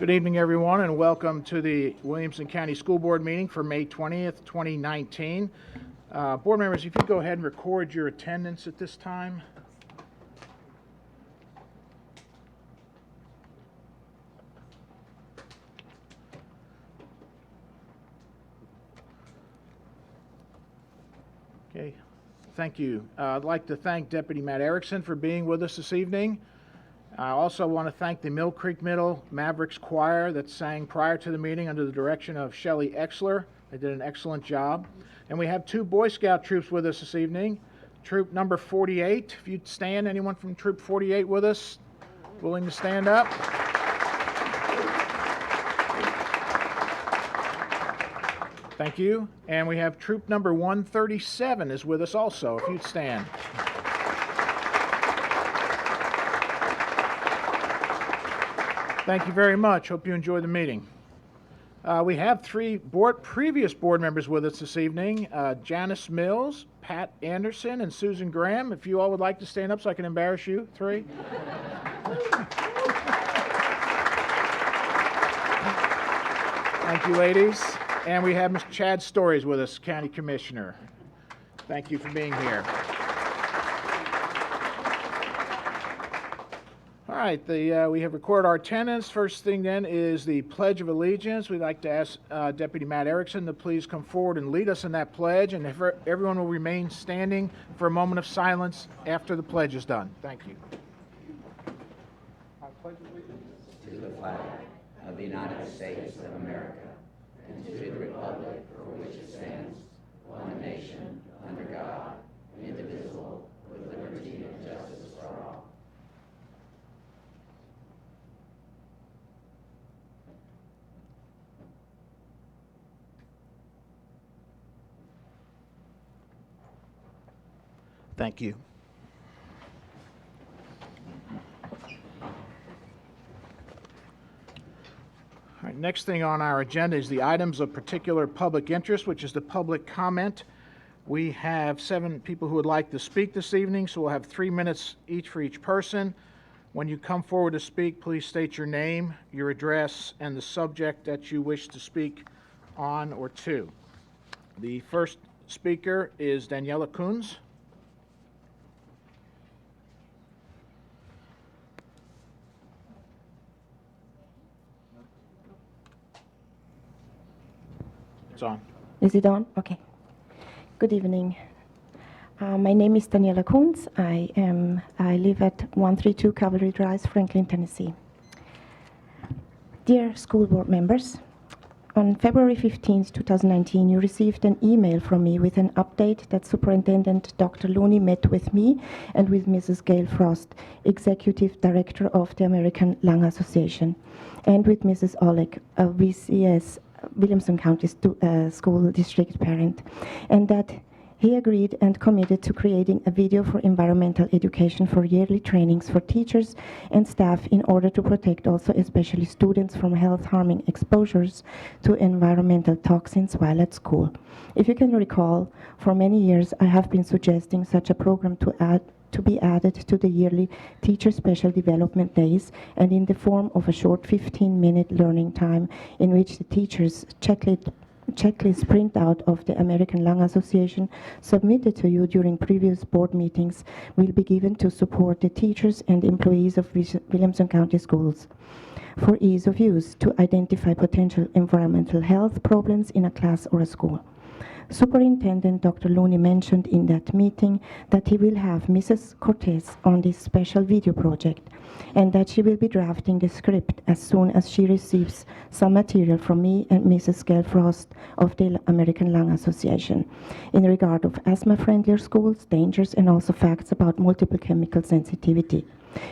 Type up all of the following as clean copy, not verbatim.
Good evening, everyone, and welcome to the Williamson County School Board meeting for May 20th, 2019. Board members, if you go ahead and record your attendance at this time. Okay, thank you. I'd like to thank Deputy Matt Erickson for being with us this evening. I also want to thank the Mill Creek Middle Mavericks Choir that sang prior to the meeting under the direction of Shelley Exler. They did an excellent job. And we have two Boy Scout troops with us this evening. Troop number 48, if you'd stand, anyone from Troop 48 with us, willing to stand up? Thank you. And we have Troop number 137 is with us also, if you'd stand. Thank you very much. Hope you enjoy the meeting. We have three previous board members with us this evening, Janice Mills, Pat Anderson, and Susan Graham. If you all would like to stand up so I can embarrass you, three. Thank you, ladies. And we have Mr. Chad Stories with us, County Commissioner. Thank you for being here. All right, we have recorded our attendance. First thing then is the Pledge of Allegiance. We'd like to ask Deputy Matt Erickson to please come forward and lead us in that pledge, and if everyone will remain standing for a moment of silence after the pledge is done. Thank you. I pledge allegiance to the flag of the United States of America and to the republic for which it stands, one nation, under God, indivisible, with liberty and justice for all. Thank you. All right, next thing on our agenda is the items of particular public interest, which is the public comment. We have 7 people who would like to speak this evening, so we'll have 3 minutes each for each person. When you come forward to speak, please state your name, your address, and the subject that you wish to speak on or to. The first speaker is Daniella Kunz. It's on. Is it on? Okay. Good evening. My name is Daniella Kunz. I live at 132 Cavalry Drive, Franklin, Tennessee. Dear school board members, on February 15, 2019, you received an email from me with an update that Superintendent Dr. Looney met with me and with Mrs. Gail Frost, Executive Director of the American Lung Association, and with Mrs. Oleg, a VCS Williamson County School District parent, and that he agreed and committed to creating a video for environmental education for yearly trainings for teachers and staff in order to protect also especially students from health-harming exposures to environmental toxins while at school. If you can recall, for many years I have been suggesting such a program to be added to the yearly Teacher Special Development Days, and in the form of a short 15-minute learning time in which the teachers checklist printout of the American Lung Association submitted to you during previous board meetings will be given to support the teachers and employees of Williamson County Schools for ease of use to identify potential environmental health problems in a class or a school. Superintendent Dr. Looney mentioned in that meeting that he will have Mrs. Cortez on this special video project and that she will be drafting the script as soon as she receives some material from me and Mrs. Gail Frost of the American Lung Association in regard of asthma-friendlier schools, dangers, and also facts about multiple chemical sensitivity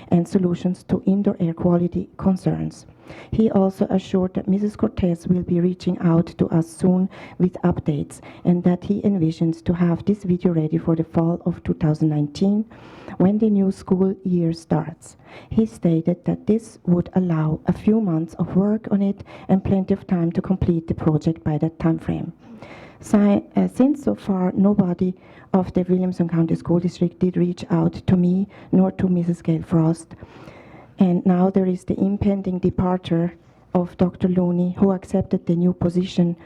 and solutions to indoor air quality concerns. He also assured that Mrs. Cortez will be reaching out to us soon with updates and that he envisions to have this video ready for the fall of 2019 when the new school year starts. He stated that this would allow a few months of work on it and plenty of time to complete the project by that time frame. Since so far nobody of the Williamson County School District did reach out to me nor to Mrs. Gail Frost, and now there is the impending departure of Dr. Looney, who accepted the new position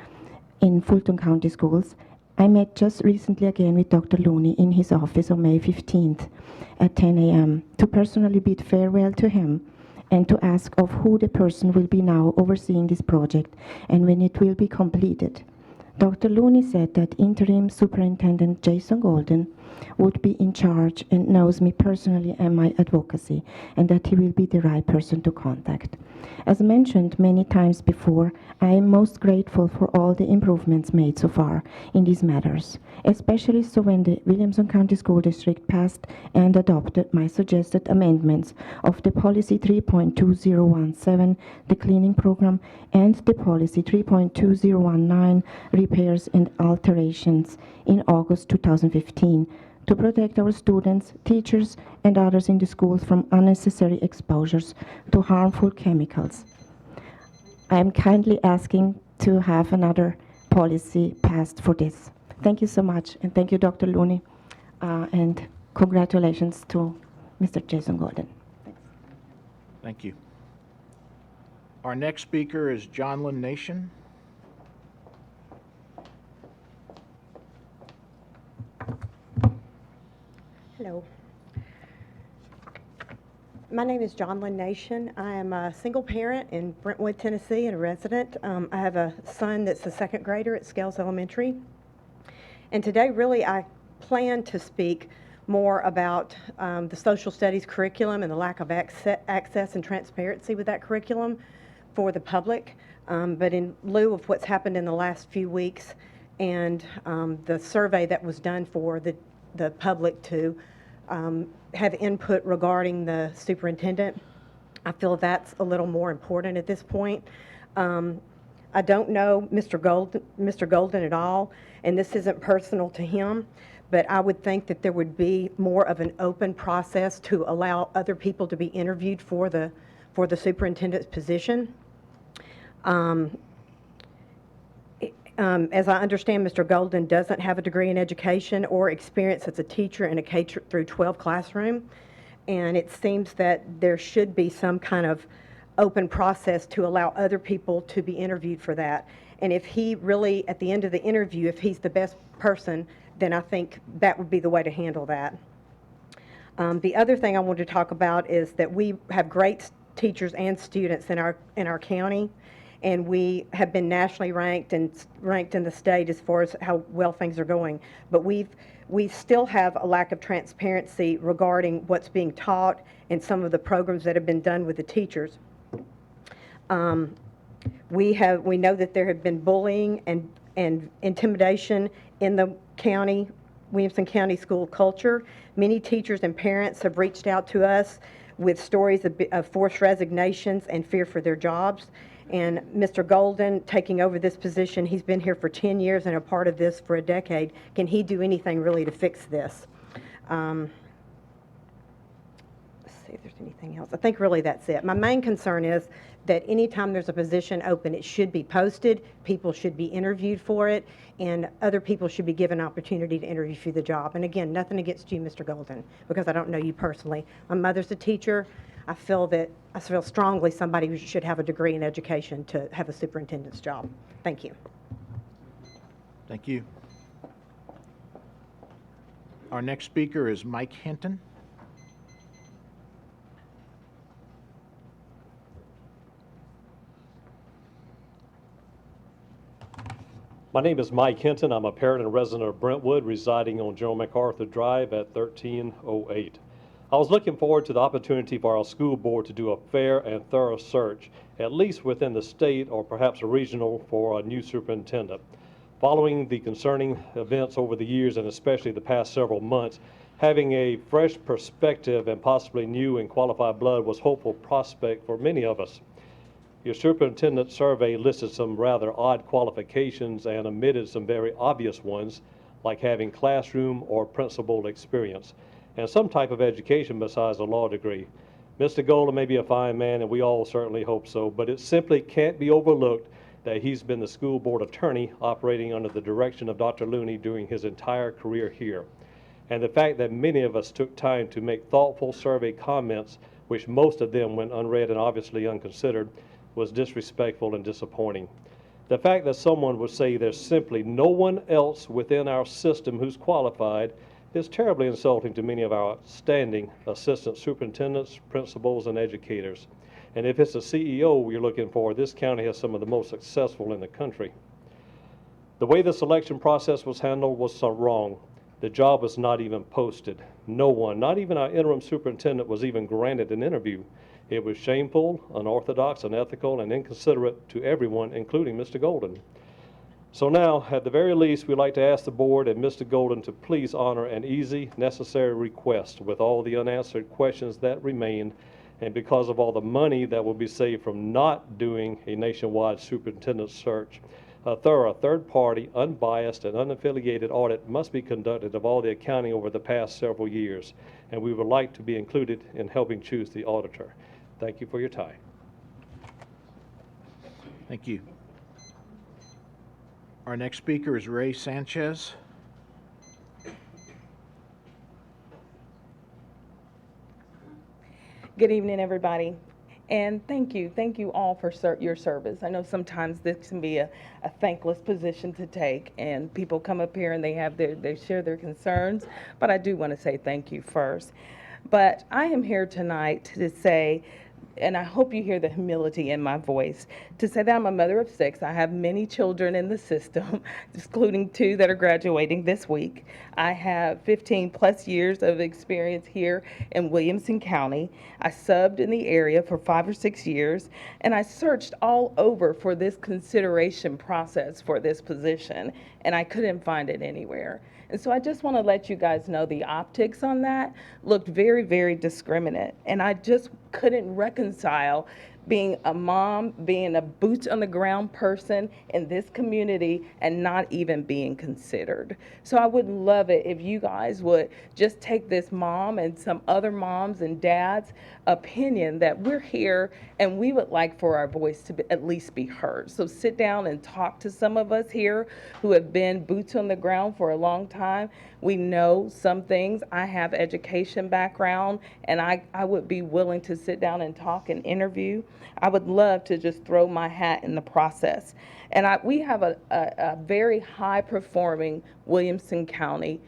in Fulton County Schools, I met just recently again with Dr. Looney in his office on May 15th at 10 a.m. to personally bid farewell to him and to ask of who the person will be now overseeing this project and when it will be completed. Dr. Looney said that interim Superintendent Jason Golden would be in charge and knows me personally and my advocacy, and that he will be the right person to contact. As mentioned many times before, I am most grateful for all the improvements made so far in these matters, especially so when the Williamson County School District passed and adopted my suggested amendments of the Policy 3.2017, the cleaning program, and the Policy 3.2019, repairs and alterations, in August 2015, to protect our students, teachers, and others in the schools from unnecessary exposures to harmful chemicals. I am kindly asking to have another policy passed for this. Thank you so much, and thank you, Dr. Looney, and congratulations to Mr. Jason Golden. Thanks. Thank you. Our next speaker is Johnlyn Nation. Hello. My name is Johnlyn Nation. I am a single parent in Brentwood, Tennessee, and a resident. I have a son that's a second grader at Scales Elementary. And today, really, I plan to speak more about the social studies curriculum and the lack of access and transparency with that curriculum for the public. But in lieu of what's happened in the last few weeks and the survey that was done for the public to have input regarding the superintendent, I feel that's a little more important at this point. I don't know Mr. Golden at all, and this isn't personal to him, but I would think that there would be more of an open process to allow other people to be interviewed for the superintendent's position. As I understand, Mr. Golden doesn't have a degree in education or experience as a teacher in a K-12 classroom, and it seems that there should be some kind of open process to allow other people to be interviewed for that. And if he really, at the end of the interview, if he's the best person, then I think that would be the way to handle that. The other thing I wanted to talk about is that we have great teachers and students in our county, and we have been nationally ranked and ranked in the state as far as how well things are going. But we still have a lack of transparency regarding what's being taught and some of the programs that have been done with the teachers. We know that there have been bullying and intimidation in the county, Williamson County school culture. Many teachers and parents have reached out to us with stories of forced resignations and fear for their jobs. And Mr. Golden taking over this position, he's been here for 10 years and a part of this for a decade. Can he do anything really to fix this? Let's see if there's anything else. I think really that's it. My main concern is that anytime there's a position open, it should be posted, people should be interviewed for it, and other people should be given opportunity to interview for the job. And again, nothing against you, Mr. Golden, because I don't know you personally. My mother's a teacher. I feel strongly somebody should have a degree in education to have a superintendent's job. Thank you. Thank you. Our next speaker is Mike Hinton. My name is Mike Hinton. I'm a parent and resident of Brentwood, residing on General MacArthur Drive at 1308. I was looking forward to the opportunity for our school board to do a fair and thorough search, at least within the state or perhaps a regional, for a new superintendent. Following the concerning events over the years, and especially the past several months, having a fresh perspective and possibly new and qualified blood was a hopeful prospect for many of us. Your superintendent survey listed some rather odd qualifications and omitted some very obvious ones, like having classroom or principal experience, and some type of education besides a law degree. Mr. Golden may be a fine man, and we all certainly hope so, but it simply can't be overlooked that he's been the school board attorney operating under the direction of Dr. Looney during his entire career here. And the fact that many of us took time to make thoughtful survey comments, which most of them went unread and obviously unconsidered, was disrespectful and disappointing. The fact that someone would say there's simply no one else within our system who's qualified is terribly insulting to many of our outstanding assistant superintendents, principals, and educators. And if it's a CEO you're looking for, this county has some of the most successful in the country. The way the selection process was handled was so wrong. The job was not even posted. No one, not even our interim superintendent, was even granted an interview. It was shameful, unorthodox, unethical, and inconsiderate to everyone, including Mr. Golden. So now, at the very least, we'd like to ask the board and Mr. Golden to please honor an easy, necessary request with all the unanswered questions that remain, and because of all the money that will be saved from not doing a nationwide superintendent search. A thorough, third-party, unbiased, and unaffiliated audit must be conducted of all the accounting over the past several years, and we would like to be included in helping choose the auditor. Thank you for your time. Thank you. Our next speaker is Rae Sanchez. Good evening, everybody. And thank you all for your service. I know sometimes this can be a thankless position to take, and people come up here and they share their concerns, but I do want to say thank you first. But I am here tonight to say, and I hope you hear the humility in my voice, to say that I'm a mother of 6. I have many children in the system, including 2 that are graduating this week. I have 15 plus years of experience here in Williamson County. I subbed in the area for 5 or 6 years, and I searched all over for this consideration process for this position, and I couldn't find it anywhere. And so I just want to let you guys know the optics on that looked very, very discriminate. And I just couldn't reconcile being a mom, being a boots on the ground person in this community and not even being considered. So I would love it if you guys would just take this mom and some other moms and dads' opinion that we're here and we would like for our voice to at least be heard. So sit down and talk to some of us here who have been boots on the ground for a long time. We know some things. I have education background, and I would be willing to sit down and talk and interview. I would love to just throw my hat in the process. And we have a very high-performing Williamson County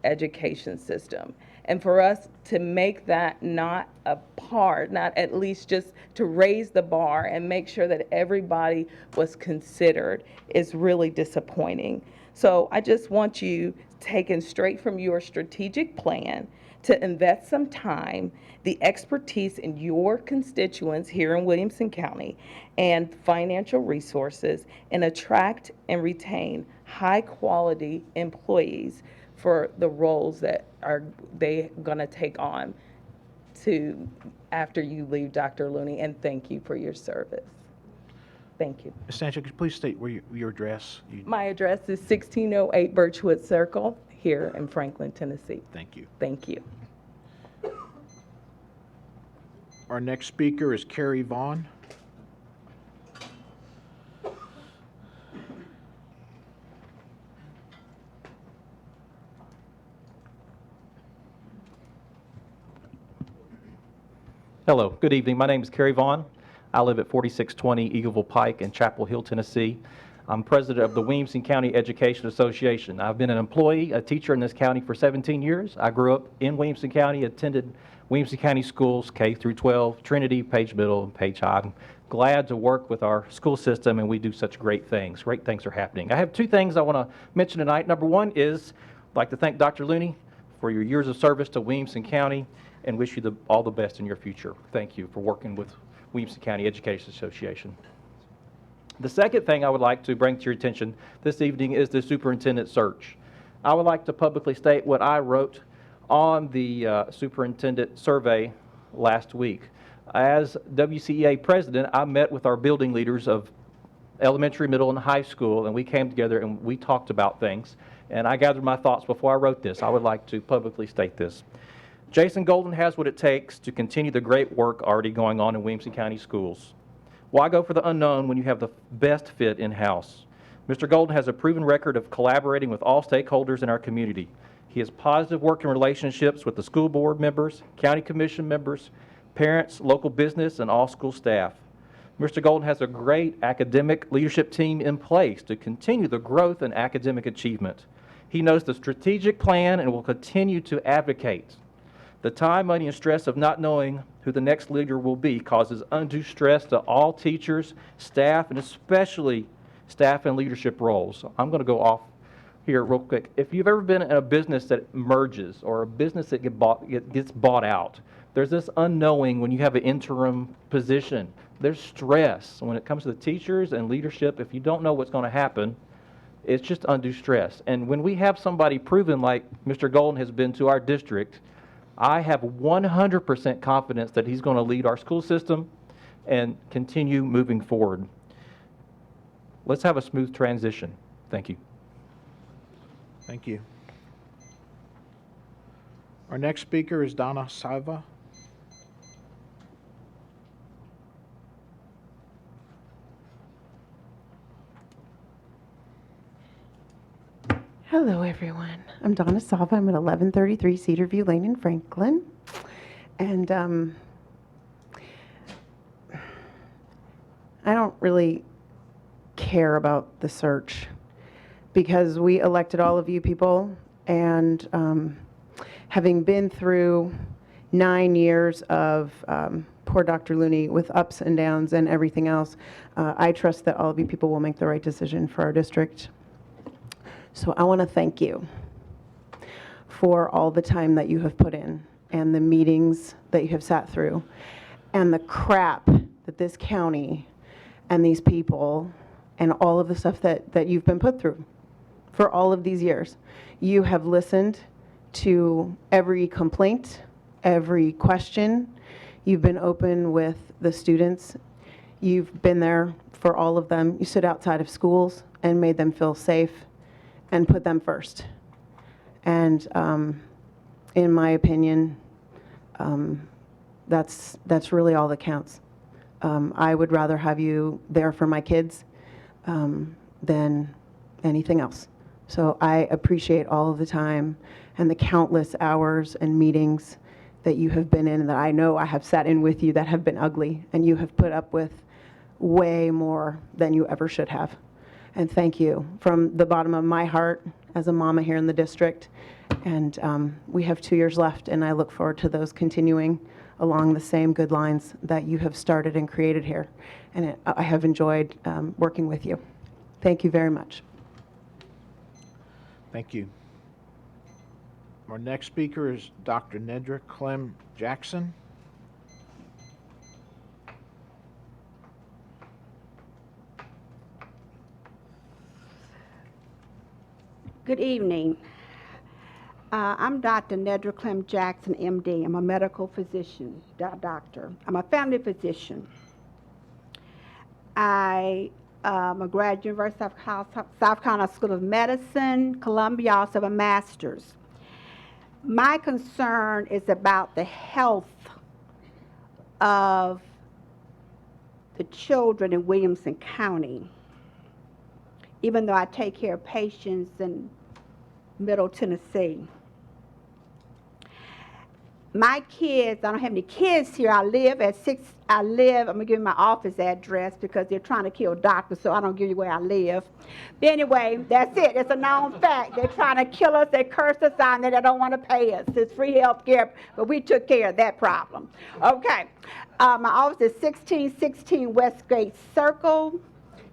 education system. And for us to make that not a part, not at least just to raise the bar and make sure that everybody was considered is really disappointing. So I just want you, taken straight from your strategic plan, to invest some time, the expertise in your constituents here in Williamson County, and financial resources, and attract and retain high-quality employees for the roles that are they going to take on to after you leave, Dr. Looney, and thank you for your service. Thank you. Ms. Sanchez, could you please state where your address? My address is 1608 Birchwood Circle here in Franklin, Tennessee. Thank you. Thank you. Our next speaker is Kerri Vaughn. Hello, good evening. My name is Kerri Vaughn. I live at 4620 Eagleville Pike in Chapel Hill, Tennessee. I'm president of the Williamson County Education Association. I've been an employee, a teacher in this county for 17 years. I grew up in Williamson County, attended Williamson County schools, K through 12, Trinity, Page Middle, and Page High. I'm glad to work with our school system, and we do such great things. Great things are happening. I have 2 things I want to mention tonight. Number 1 is I'd like to thank Dr. Looney for your years of service to Williamson County and wish you all the best in your future. Thank you for working with Williamson County Education Association. The second thing I would like to bring to your attention this evening is the superintendent search. I would like to publicly state what I wrote on the superintendent survey last week. As WCEA president, I met with our building leaders of elementary, middle, and high school, and we came together and we talked about things. And I gathered my thoughts before I wrote this. I would like to publicly state this. Jason Golden has what it takes to continue the great work already going on in Williamson County schools. Why go for the unknown when you have the best fit in-house? Mr. Golden has a proven record of collaborating with all stakeholders in our community. He has positive working relationships with the school board members, county commission members, parents, local business, and all school staff. Mr. Golden has a great academic leadership team in place to continue the growth and academic achievement. He knows the strategic plan and will continue to advocate. The time, money, and stress of not knowing who the next leader will be causes undue stress to all teachers, staff, and especially staff in leadership roles. So I'm going to go off here real quick. If you've ever been in a business that merges or a business that gets bought out, there's this unknowing when you have an interim position. There's stress when it comes to the teachers and leadership. If you don't know what's going to happen, it's just undue stress. And when we have somebody proven like Mr. Golden has been to our district, I have 100% confidence that he's going to lead our school system and continue moving forward. Let's have a smooth transition. Thank you. Thank you. Our next speaker is Donna Saiva. Hello, everyone. I'm Donna Sava. I'm at 1133 Cedar View Lane in Franklin. And I don't really care about the search because we elected all of you people. And having been through 9 years of poor Dr. Looney with ups and downs and everything else, I trust that all of you people will make the right decision for our district. So I want to thank you for all the time that you have put in and the meetings that you have sat through and the crap that this county and these people and all of the stuff that you've been put through for all of these years. You have listened to every complaint, every question. You've been open with the students. You've been there for all of them. You stood outside of schools and made them feel safe and put them first. And in my opinion, that's really all that counts. I would rather have you there for my kids than anything else. So I appreciate all of the time and the countless hours and meetings that you have been in and that I know I have sat in with you that have been ugly, and you have put up with way more than you ever should have. And thank you from the bottom of my heart as a mama here in the district. And we have 2 years left, and I look forward to those continuing along the same good lines that you have started and created here. And I have enjoyed working with you. Thank you very much. Thank you. Our next speaker is Dr. Nedra Clem Jackson. Good evening. I'm Dr. Nedra Clem Jackson, MD. I'm a medical physician, doctor. I'm a family physician. I'm a graduate University of South Carolina School of Medicine, Columbia. I also have a master's. My concern is about the health of the children in Williamson County. Even though I take care of patients in Middle Tennessee. My kids, I don't have any kids here. I'm gonna give you my office address because they're trying to kill doctors, so I don't give you where I live. But anyway, that's it. It's a known fact. They're trying to kill us. They curse us out, and they don't want to pay us. It's free health care, but we took care of that problem. Okay. My office is 1616 Westgate Circle,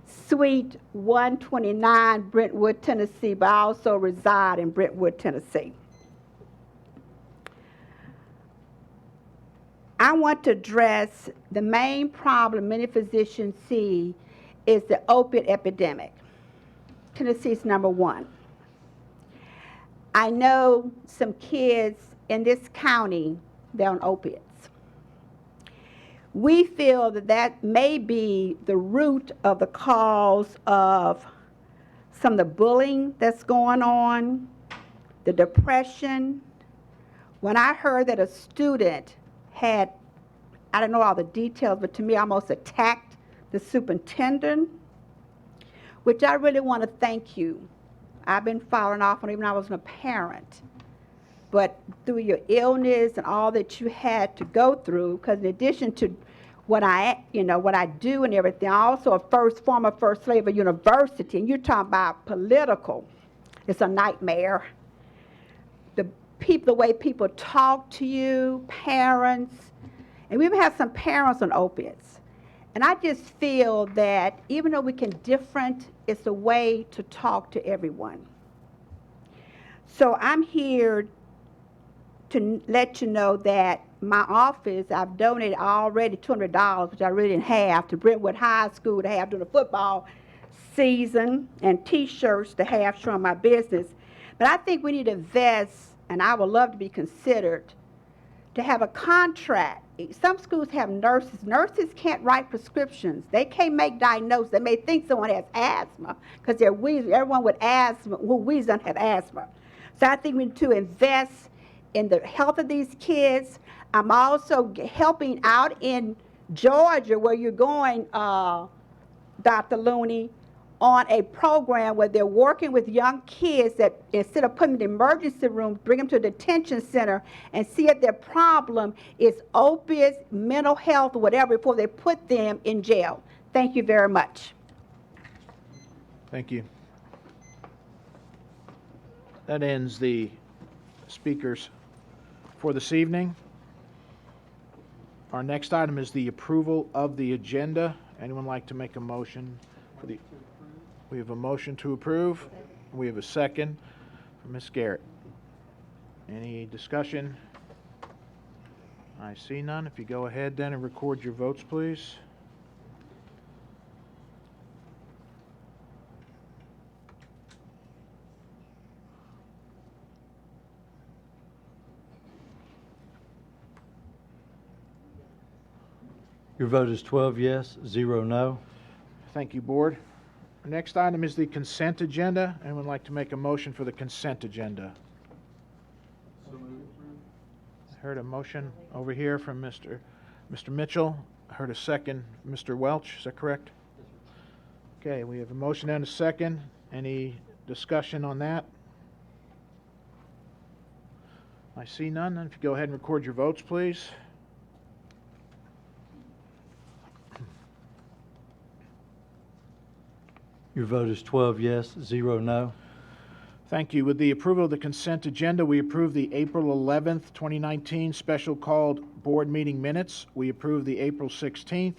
Suite 129, Brentwood, Tennessee, but I also reside in Brentwood, Tennessee. I want to address the main problem many physicians see is the opiate epidemic. Tennessee is number one. I know some kids in this county, they're on opiates. We feel that that may be the root of the cause of some of the bullying that's going on, the depression. When I heard that a student had, I don't know all the details, but to me almost attacked the superintendent, which I really want to thank you. I've been following off on even when I wasn't a parent. But through your illness and all that you had to go through, because in addition to what I do and everything. I'm also a former first lady of a university, and you're talking about political. It's a nightmare. The way people talk to you, parents, and we even have some parents on opiates. And I just feel that even though we can different, it's a way to talk to everyone. So I'm here to let you know that my office, I've donated already $200, which I really didn't have, to Brentwood High School to have during the football season, and T-shirts to have showing my business. But I think we need to invest, and I would love to be considered, to have a contract. Some schools have nurses. Nurses can't write prescriptions. They can't make diagnoses. They may think someone has asthma because they're wheezing. Everyone with asthma who wheezes don't have asthma. So I think we need to invest in the health of these kids. I'm also helping out in Georgia, where you're going, Dr. Looney, on a program where they're working with young kids that instead of putting them in the emergency room, bring them to a detention center and see if their problem is opiates, mental health, or whatever, before they put them in jail. Thank you very much. Thank you. That ends the speakers for this evening. Our next item is the approval of the agenda. Anyone like to make a motion for the? We have a motion to approve. We have a second from Ms. Garrett. Any discussion? I see none. If you go ahead then and record your votes, please. Your vote is 12 yes, 0 no. Thank you, Board. Our next item is the consent agenda. Anyone like to make a motion for the consent agenda? I heard a motion over here from Mr. Mitchell. I heard a second, Mr. Welch. Is that correct? Okay, we have a motion and a second. Any discussion on that? I see none. Then if you go ahead and record your votes, please. Your vote is 12 yes, 0 no. Thank you. With the approval of the consent agenda, we approve the April 11th, 2019 special called board meeting minutes. We approve the April 16th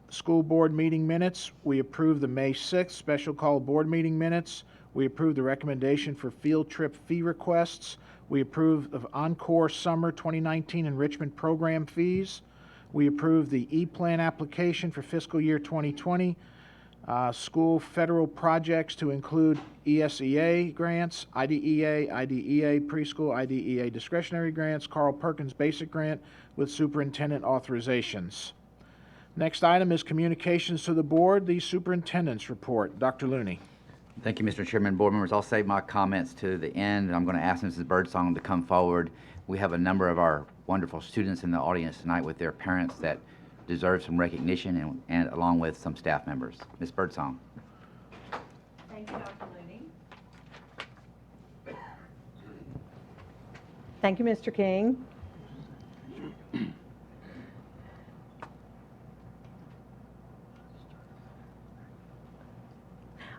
school board meeting minutes. We approve the May 6th special called board meeting minutes. We approve the recommendation for field trip fee requests. We approve of Encore Summer 2019 Enrichment Program fees. We approve the E-Plan application for fiscal year 2020. School federal projects to include ESEA grants, IDEA preschool, IDEA discretionary grants, Carl Perkins basic grant with superintendent authorizations. Next item is communications to the board, the superintendent's report. Dr. Looney. Thank you, Mr. Chairman. Board members, I'll save my comments to the end, and I'm going to ask Mrs. Birdsong to come forward. We have a number of our wonderful students in the audience tonight with their parents that deserve some recognition, and along with some staff members. Ms. Birdsong. Thank you, Dr. Looney. Thank you, Mr. King.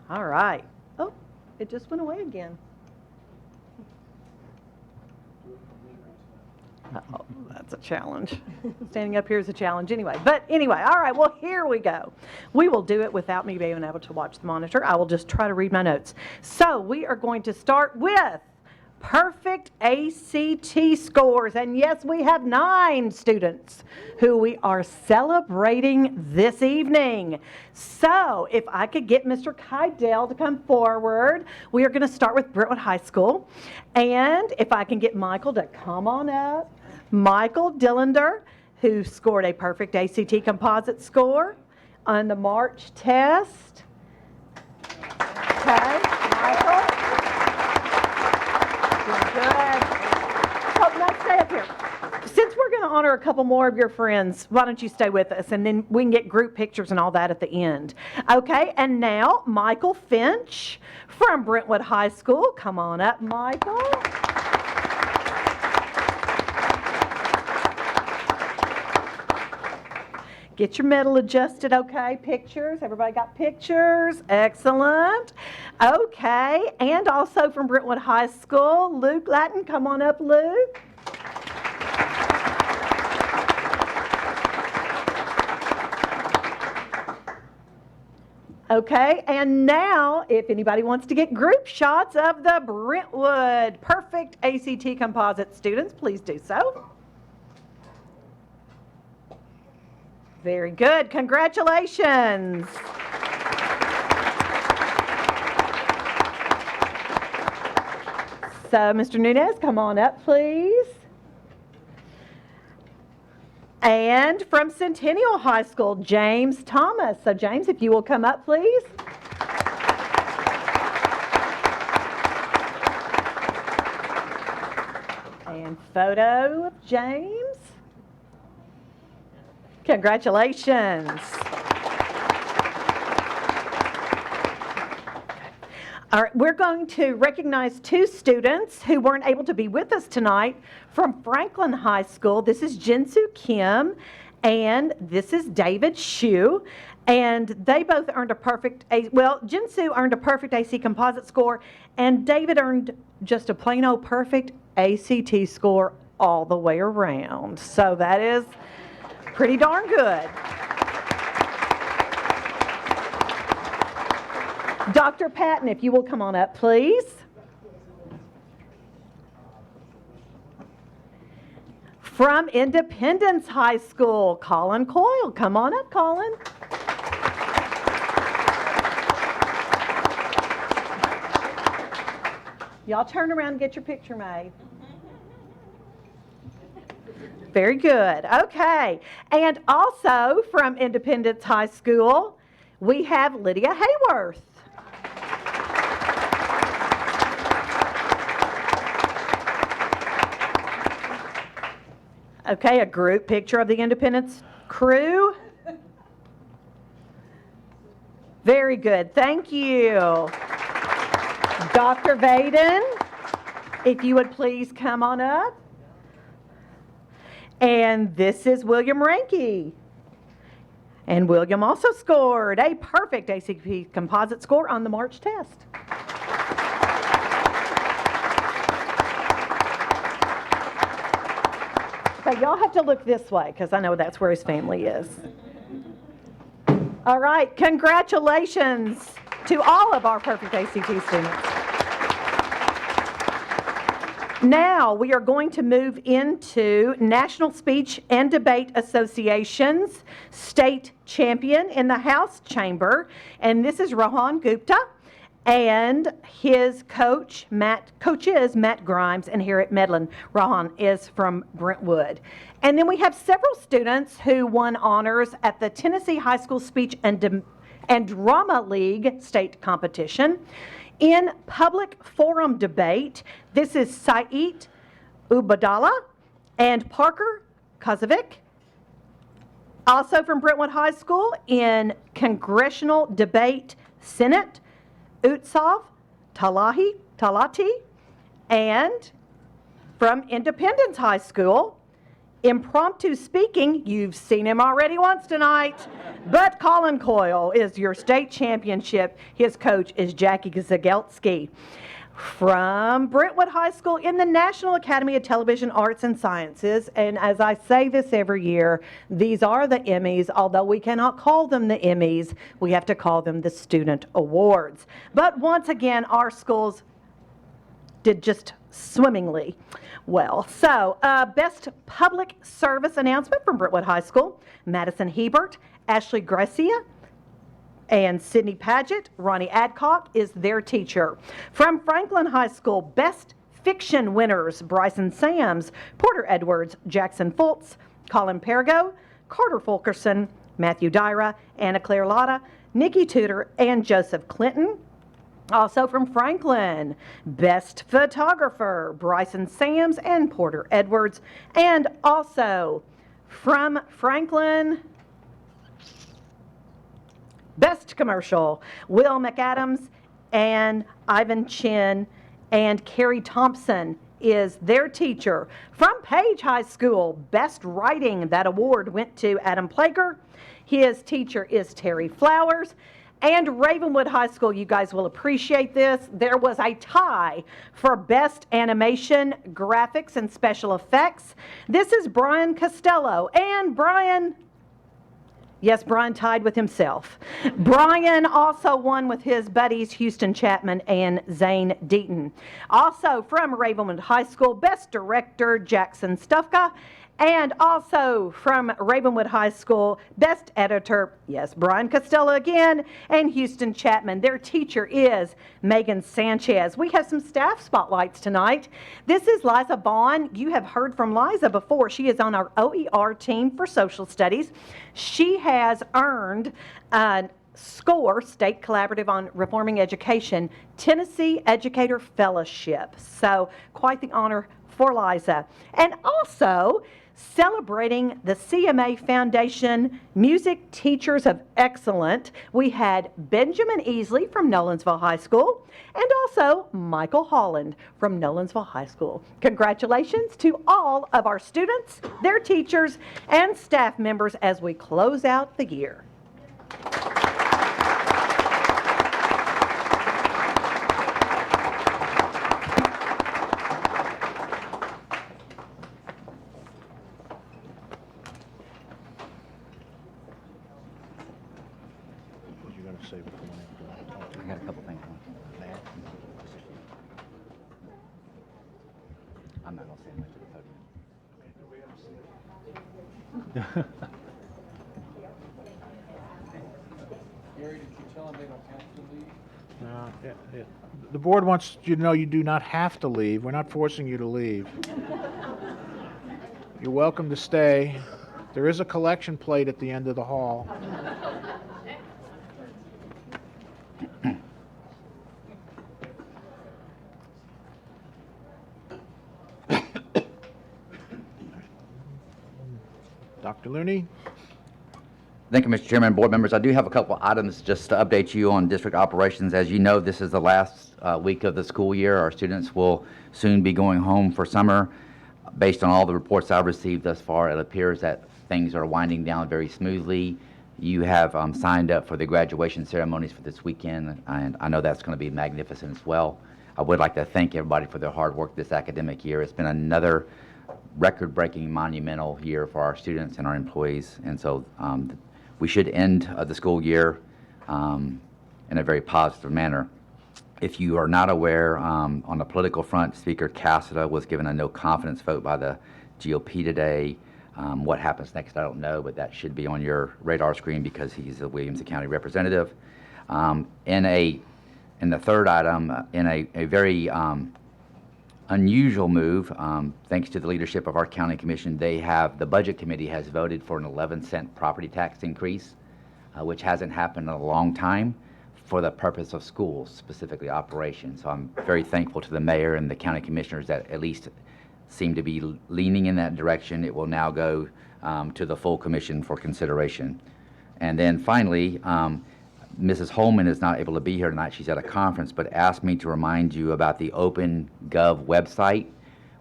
All right. Oh, it just went away again. Oh, that's a challenge. Standing up here is a challenge anyway. But anyway, all right, well, here we go. We will do it without me being able to watch the monitor. I will just try to read my notes. So we are going to start with perfect ACT scores. And yes, we have 9 students who we are celebrating this evening. So if I could get Mr. Kydell to come forward, we are going to start with Brentwood High School. And if I can get Michael to come on up. Michael Dillander, who scored a perfect ACT composite score on the March test. Okay, Michael. Good. So now stay up here. Since we're going to honor a couple more of your friends, why don't you stay with us, and then we can get group pictures and all that at the end. Okay, and now Michael Finch from Brentwood High School. Come on up, Michael. Get your medal adjusted, okay? Pictures, everybody got pictures? Excellent. Okay, and also from Brentwood High School, Luke Latin, come on up, Luke. Okay, and now, if anybody wants to get group shots of the Brentwood Perfect ACT Composite students, please do so. Very good, congratulations. So, Mr. Nunez, come on up, please. And from Centennial High School, James Thomas. So James, if you will come up, please. And photo of James. Congratulations. All right, we're going to recognize two students who weren't able to be with us tonight from Franklin High School. This is Jinsu Kim and this is David Shu. And they both earned a perfect, Jinsu earned a perfect AC composite score and David earned just a plain old perfect ACT score all the way around. So that is pretty darn good. Dr. Patton, if you will come on up, please. From Independence High School, Colin Coyle. Come on up, Colin. Y'all turn around and get your picture made. Very good. Okay. And also from Independence High School, we have Lydia Hayworth. Okay, a group picture of the Independence crew. Very good, thank you. Dr. Vaden, if you would please come on up. And this is William Ranke. And William also scored a perfect ACT composite score on the March test. Okay, y'all have to look this way because I know that's where his family is. All right, congratulations to all of our perfect ACT students. Now we are going to move into National Speech and Debate Association's state champion in the House Chamber, and this is Rohan Gupta. And his coach is Matt Grimes, and here at Medlin, Rohan is from Brentwood. And then we have several students who won honors at the Tennessee High School Speech and Drama League state competition. In public forum debate, this is Saeed Ubadallah and Parker Kozovic. Also from Brentwood High School in congressional debate Senate, Utsav Talati, and from Independence High School, impromptu speaking, you've seen him already once tonight, but Colin Coyle is your state championship. His coach is Jackie Zagelski. From Brentwood High School in the National Academy of Television Arts and Sciences, and as I say this every year, these are the Emmys, although we cannot call them the Emmys, we have to call them the Student Awards. But once again, our schools did just swimmingly well. So, best public service announcement from Brentwood High School, Madison Hebert, Ashley Gracia, and Sydney Paget. Ronnie Adcock is their teacher. From Franklin High School, Best Fiction winners, Bryson Sams, Porter Edwards, Jackson Fultz, Colin Pergo, Carter Fulkerson, Matthew Dyra, Anna Claire Lotta, Nikki Tudor, and Joseph Clinton. Also from Franklin, Best Photographer, Bryson Sams and Porter Edwards. And also from Franklin, Best Commercial, Will McAdams and Ivan Chin and Carrie Thompson is their teacher. From Page High School, Best Writing, that award went to Adam Plager. His teacher is Terry Flowers. And Ravenwood High School, you guys will appreciate this. There was a tie for Best Animation, Graphics, and Special Effects. This is Brian Costello. And Brian, yes, Brian tied with himself. Brian also won with his buddies Houston Chapman and Zane Deaton. Also from Ravenwood High School, Best Director Jackson Stufka. And also from Ravenwood High School, Best Editor, yes, Brian Costello again, and Houston Chapman. Their teacher is Rae Sanchez. We have some staff spotlights tonight. This is Liza Vaughn. You have heard from Liza before. She is on our OER team for social studies. She has earned SCORE, State Collaborative on Reforming Education, Tennessee Educator Fellowship. So quite the honor for Liza. And also, celebrating the CMA Foundation Music Teachers of Excellence, we had Benjamin Easley from Nolensville High School and also Michael Holland from Nolensville High School. Congratulations to all of our students, their teachers, and staff members as we close out the year. I got a couple things. I'm not going to say much at the podium. Gary, did you tell them they don't have to leave? Yeah. The board wants you to know you do not have to leave. We're not forcing you to leave. You're welcome to stay. There is a collection plate at the end of the hall. Dr. Looney? Thank you, Mr. Chairman, board members. I do have a couple of items just to update you on district operations. As you know, this is the last week of the school year. Our students will soon be going home for summer. Based on all the reports I've received thus far, it appears that things are winding down very smoothly. You have signed up for the graduation ceremonies for this weekend, and I know that's going to be magnificent as well. I would like to thank everybody for their hard work this academic year. It's been another record-breaking, monumental year for our students and our employees, and so we should end the school year in a very positive manner. If you are not aware, on the political front, Speaker Cassida was given a no-confidence vote by the GOP today. What happens next, I don't know, but that should be on your radar screen because he's a Williamson County representative. In the third item, in a very unusual move, thanks to the leadership of our county commission, the budget committee has voted for an 11-cent property tax increase, which hasn't happened in a long time, for the purpose of schools, specifically operations. So I'm very thankful to the mayor and the county commissioners that at least seem to be leaning in that direction. It will now go to the full commission for consideration. And then finally, Mrs. Holman is not able to be here tonight. She's at a conference, but asked me to remind you about the OpenGov website,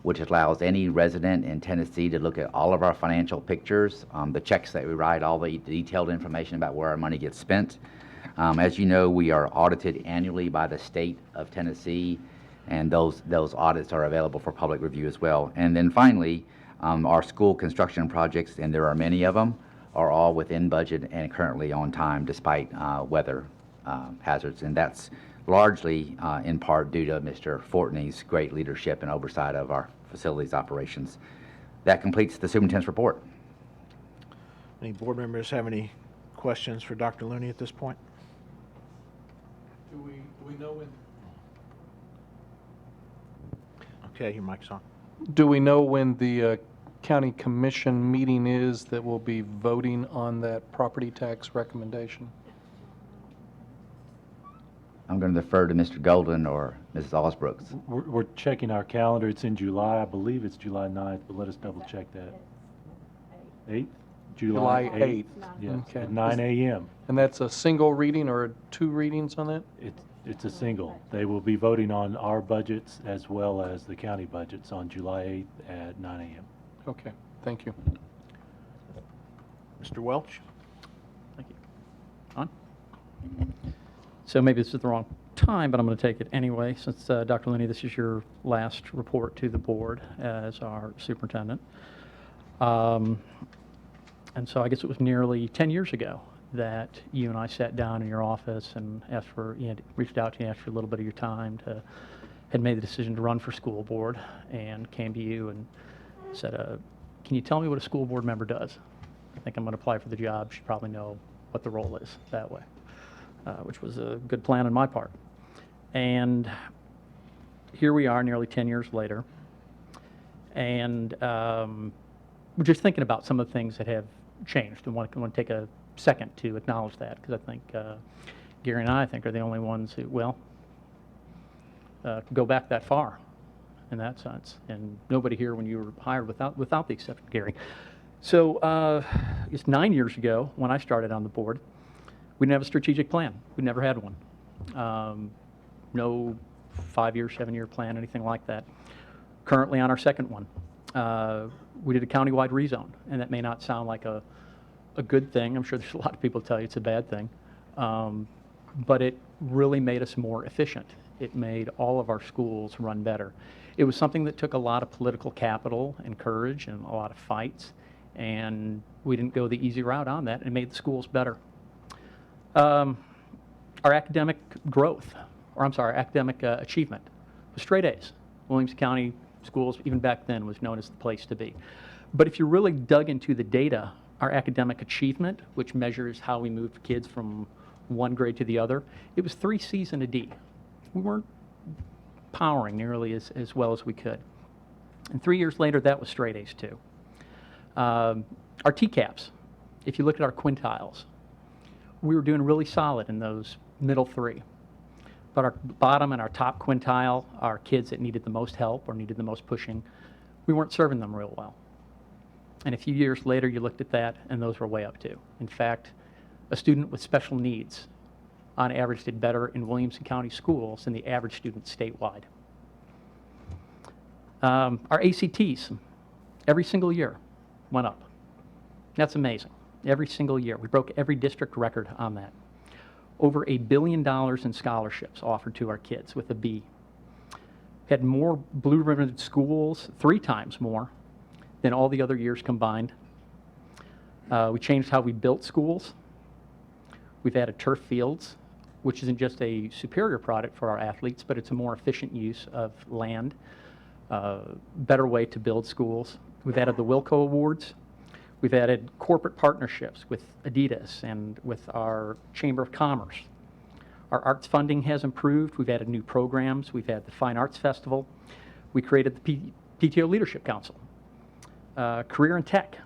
which allows any resident in Tennessee to look at all of our financial pictures, the checks that we write, all the detailed information about where our money gets spent. As you know, we are audited annually by the state of Tennessee, and those audits are available for public review as well. And then finally, our school construction projects, and there are many of them, are all within budget and currently on time despite weather hazards. And that's largely in part due to Mr. Fortney's great leadership and oversight of our facilities operations. That completes the superintendent's report. Any board members have any questions for Dr. Looney at this point? Do we know when? Okay, your mic's on. Do we know when the county commission meeting is that will be voting on that property tax recommendation? I'm going to defer to Mr. Golden or Mrs. Osbrooks. We're checking our calendar. It's in July. I believe it's July 9th, but let us double check that. 8th? July 8th. Yes, Okay. at 9 a.m. And that's a single reading or two readings on that? It's a single. They will be voting on our budgets as well as the county budgets on July 8th at 9 a.m. Okay, thank you. Mr. Welch? Thank you. On? So maybe this is the wrong time, but I'm going to take it anyway, since Dr. Looney, this is your last report to the board as our superintendent. And so I guess it was nearly 10 years ago that you and I sat down in your office and asked for, reached out to you, asked for a little bit of your time had made the decision to run for school board, and came to you and said, can you tell me what a school board member does? I think I'm going to apply for the job. You should probably know what the role is that way, which was a good plan on my part. And here we are nearly 10 years later, and we're just thinking about some of the things that have changed, and want to take a second to acknowledge that, because I think Gary and I think are the only ones who, go back that far in that sense, and nobody here when you were hired without the exception of Gary. So it's 9 years ago when I started on the board. We didn't have a strategic plan. We never had one. No 5-year, 7-year plan, anything like that. Currently on our second one. We did a countywide rezone, and that may not sound like a good thing. I'm sure there's a lot of people tell you it's a bad thing. But it really made us more efficient. It made all of our schools run better. It was something that took a lot of political capital and courage and a lot of fights, and we didn't go the easy route on that, and it made the schools better. Our academic growth, our academic achievement was straight A's. Williamson County Schools, even back then, was known as the place to be. But if you really dug into the data, our academic achievement, which measures how we moved kids from one grade to the other, it was 3 C's and a D. We weren't powering nearly as well as we could. And 3 years later, that was straight A's too. Our TCAPs, if you look at our quintiles, we were doing really solid in those middle 3. But our bottom and our top quintile, our kids that needed the most help or needed the most pushing, we weren't serving them real well. And a few years later, you looked at that, and those were way up too. In fact, a student with special needs, on average, did better in Williamson County schools than the average student statewide. Our ACTs, every single year, went up. That's amazing. Every single year. We broke every district record on that. Over $1 billion in scholarships offered to our kids with a B. Had more blue ribbon schools, 3 times more than all the other years combined. We changed how we built schools. We've added turf fields, which isn't just a superior product for our athletes, but it's a more efficient use of land, better way to build schools. We've added the Wilco Awards. We've added corporate partnerships with Adidas and with our Chamber of Commerce. Our arts funding has improved. We've added new programs. We've had the Fine Arts Festival. We created the PTO Leadership Council. Career and Tech.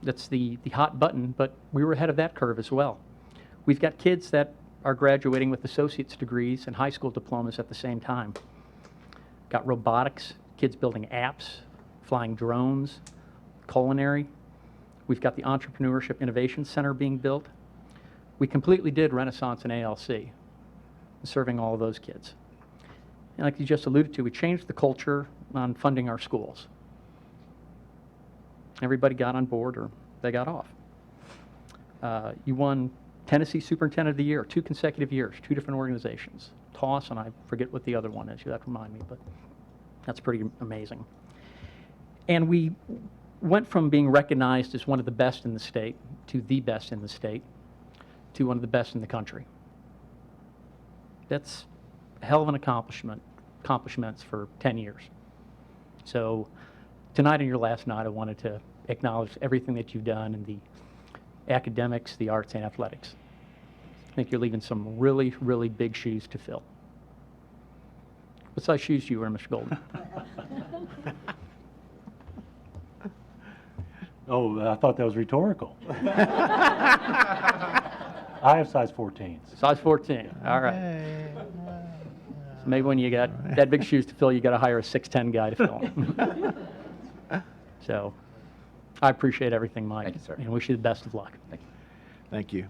That's the hot button, but we were ahead of that curve as well. We've got kids that are graduating with associate's degrees and high school diplomas at the same time. Got robotics, kids building apps, flying drones, culinary. We've got the Entrepreneurship Innovation Center being built. We completely did Renaissance and ALC, serving all of those kids. And like you just alluded to, we changed the culture on funding our schools. Everybody got on board or they got off. You won Tennessee Superintendent of the Year 2 consecutive years, 2 different organizations. TOSS, and I forget what the other one is. You'll have to remind me, but that's pretty amazing. And we went from being recognized as one of the best in the state to the best in the state to one of the best in the country. That's a hell of an accomplishments for 10 years. So tonight and your last night, I wanted to acknowledge everything that you've done in the academics, the arts, and athletics. I think you're leaving some really, really big shoes to fill. What size shoes do you wear, Mr. Golden? Oh, I thought that was rhetorical. I have size 14s. Size 14, all right. So maybe when you got that big shoes to fill, you got to hire a 6'10" guy to fill them. So I appreciate everything, Mike. Thank you, sir. And wish you the best of luck. Thank you. Thank you.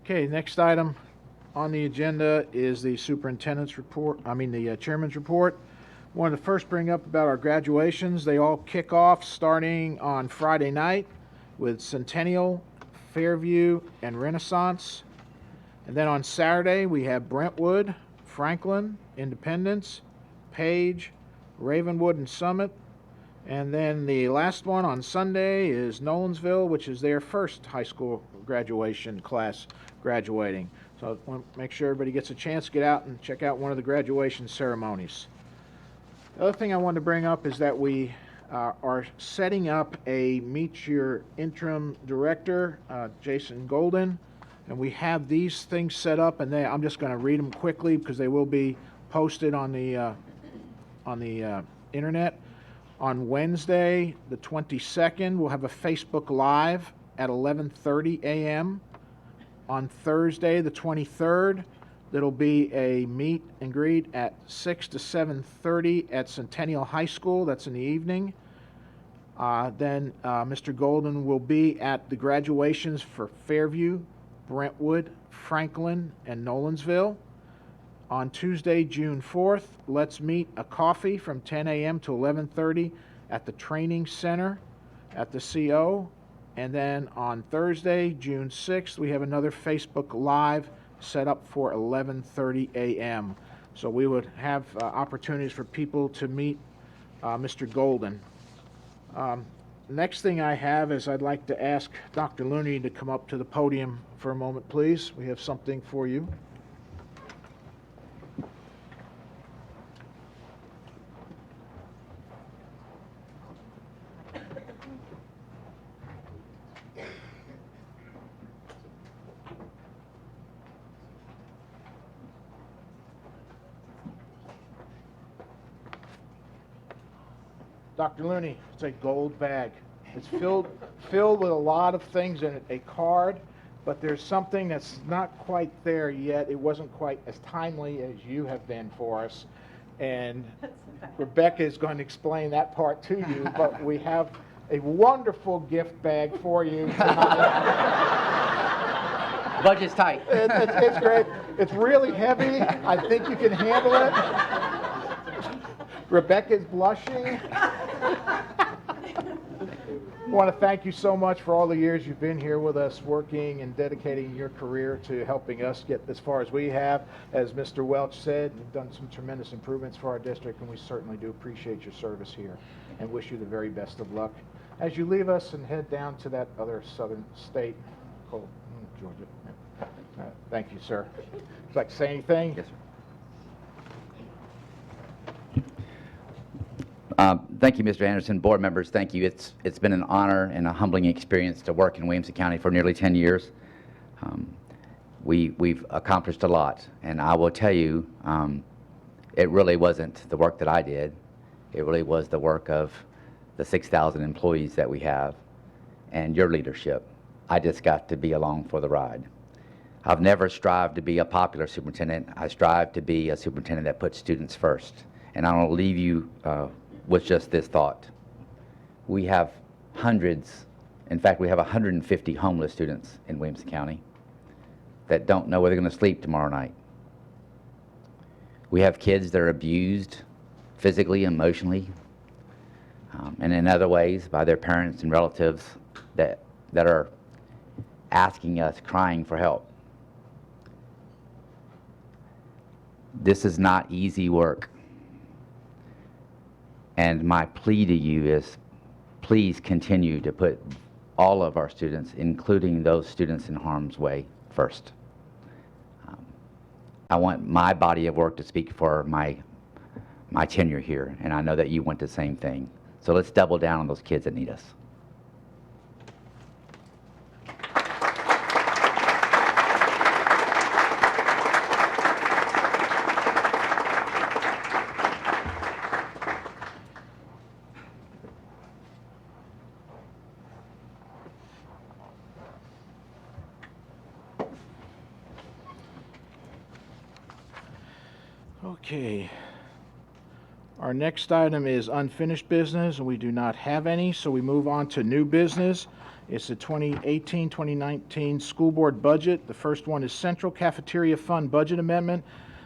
Okay, next item on the agenda is the superintendent's report, the chairman's report. Wanted to first bring up about our graduations. They all kick off starting on Friday night with Centennial, Fairview, and Renaissance. And then on Saturday, we have Brentwood, Franklin, Independence, Page, Ravenwood, and Summit. And then the last one on Sunday is Nolensville, which is their first high school graduation class graduating. So I want to make sure everybody gets a chance to get out and check out one of the graduation ceremonies. The other thing I wanted to bring up is that we are setting up a Meet Your Interim Director, Jason Golden, and we have these things set up, and I'm just going to read them quickly because they will be posted on the internet. On Wednesday, the 22nd, we'll have a Facebook Live at 11:30 a.m. On Thursday, the 23rd, there'll be a meet and greet at 6 to 7:30 at Centennial High School. That's in the evening. Then Mr. Golden will be at the graduations for Fairview, Brentwood, Franklin, and Nolensville. On Tuesday, June 4th, let's meet a coffee from 10 a.m. to 11:30 at the Training Center at the CO. And then on Thursday, June 6th, we have another Facebook Live set up for 11:30 a.m. So we would have opportunities for people to meet Mr. Golden. Next thing I have is I'd like to ask Dr. Looney to come up to the podium for a moment, please. We have something for you. Dr. Looney, it's a gold bag. It's filled with a lot of things in it. A card, but there's something that's not quite there yet. It wasn't quite as timely as you have been for us. And Rebecca is going to explain that part to you, but we have a wonderful gift bag for you tonight. Budget's tight. It's great. It's really heavy. I think you can handle it. Rebecca's blushing. I want to thank you so much for all the years you've been here with us, working and dedicating your career to helping us get as far as we have. As Mr. Welch said, you've done some tremendous improvements for our district, and we certainly do appreciate your service here and wish you the very best of luck as you leave us and head down to that other southern state called Georgia. Thank you, sir. Would you like to say anything? Yes, sir. Thank you, Mr. Anderson. Board members, thank you. It's been an honor and a humbling experience to work in Williamson County for nearly 10 years. We've accomplished a lot, and I will tell you, it really wasn't the work that I did. It really was the work of the 6,000 employees that we have and your leadership. I just got to be along for the ride. I've never strived to be a popular superintendent. I strive to be a superintendent that puts students first. And I want to leave you with just this thought. We have hundreds, in fact, we have 150 homeless students in Williamson County that don't know where they're going to sleep tomorrow night. We have kids that are abused physically, emotionally, and in other ways by their parents and relatives that are asking us, crying for help. This is not easy work. And my plea to you is, please continue to put all of our students, including those students in harm's way, first. I want my body of work to speak for my tenure here, and I know that you want the same thing. So let's double down on those kids that need us. Okay. Our next item is unfinished business, and we do not have any, so we move on to new business. It's the 2018-2019 school board budget. The first one is Central Cafeteria Fund Budget Amendment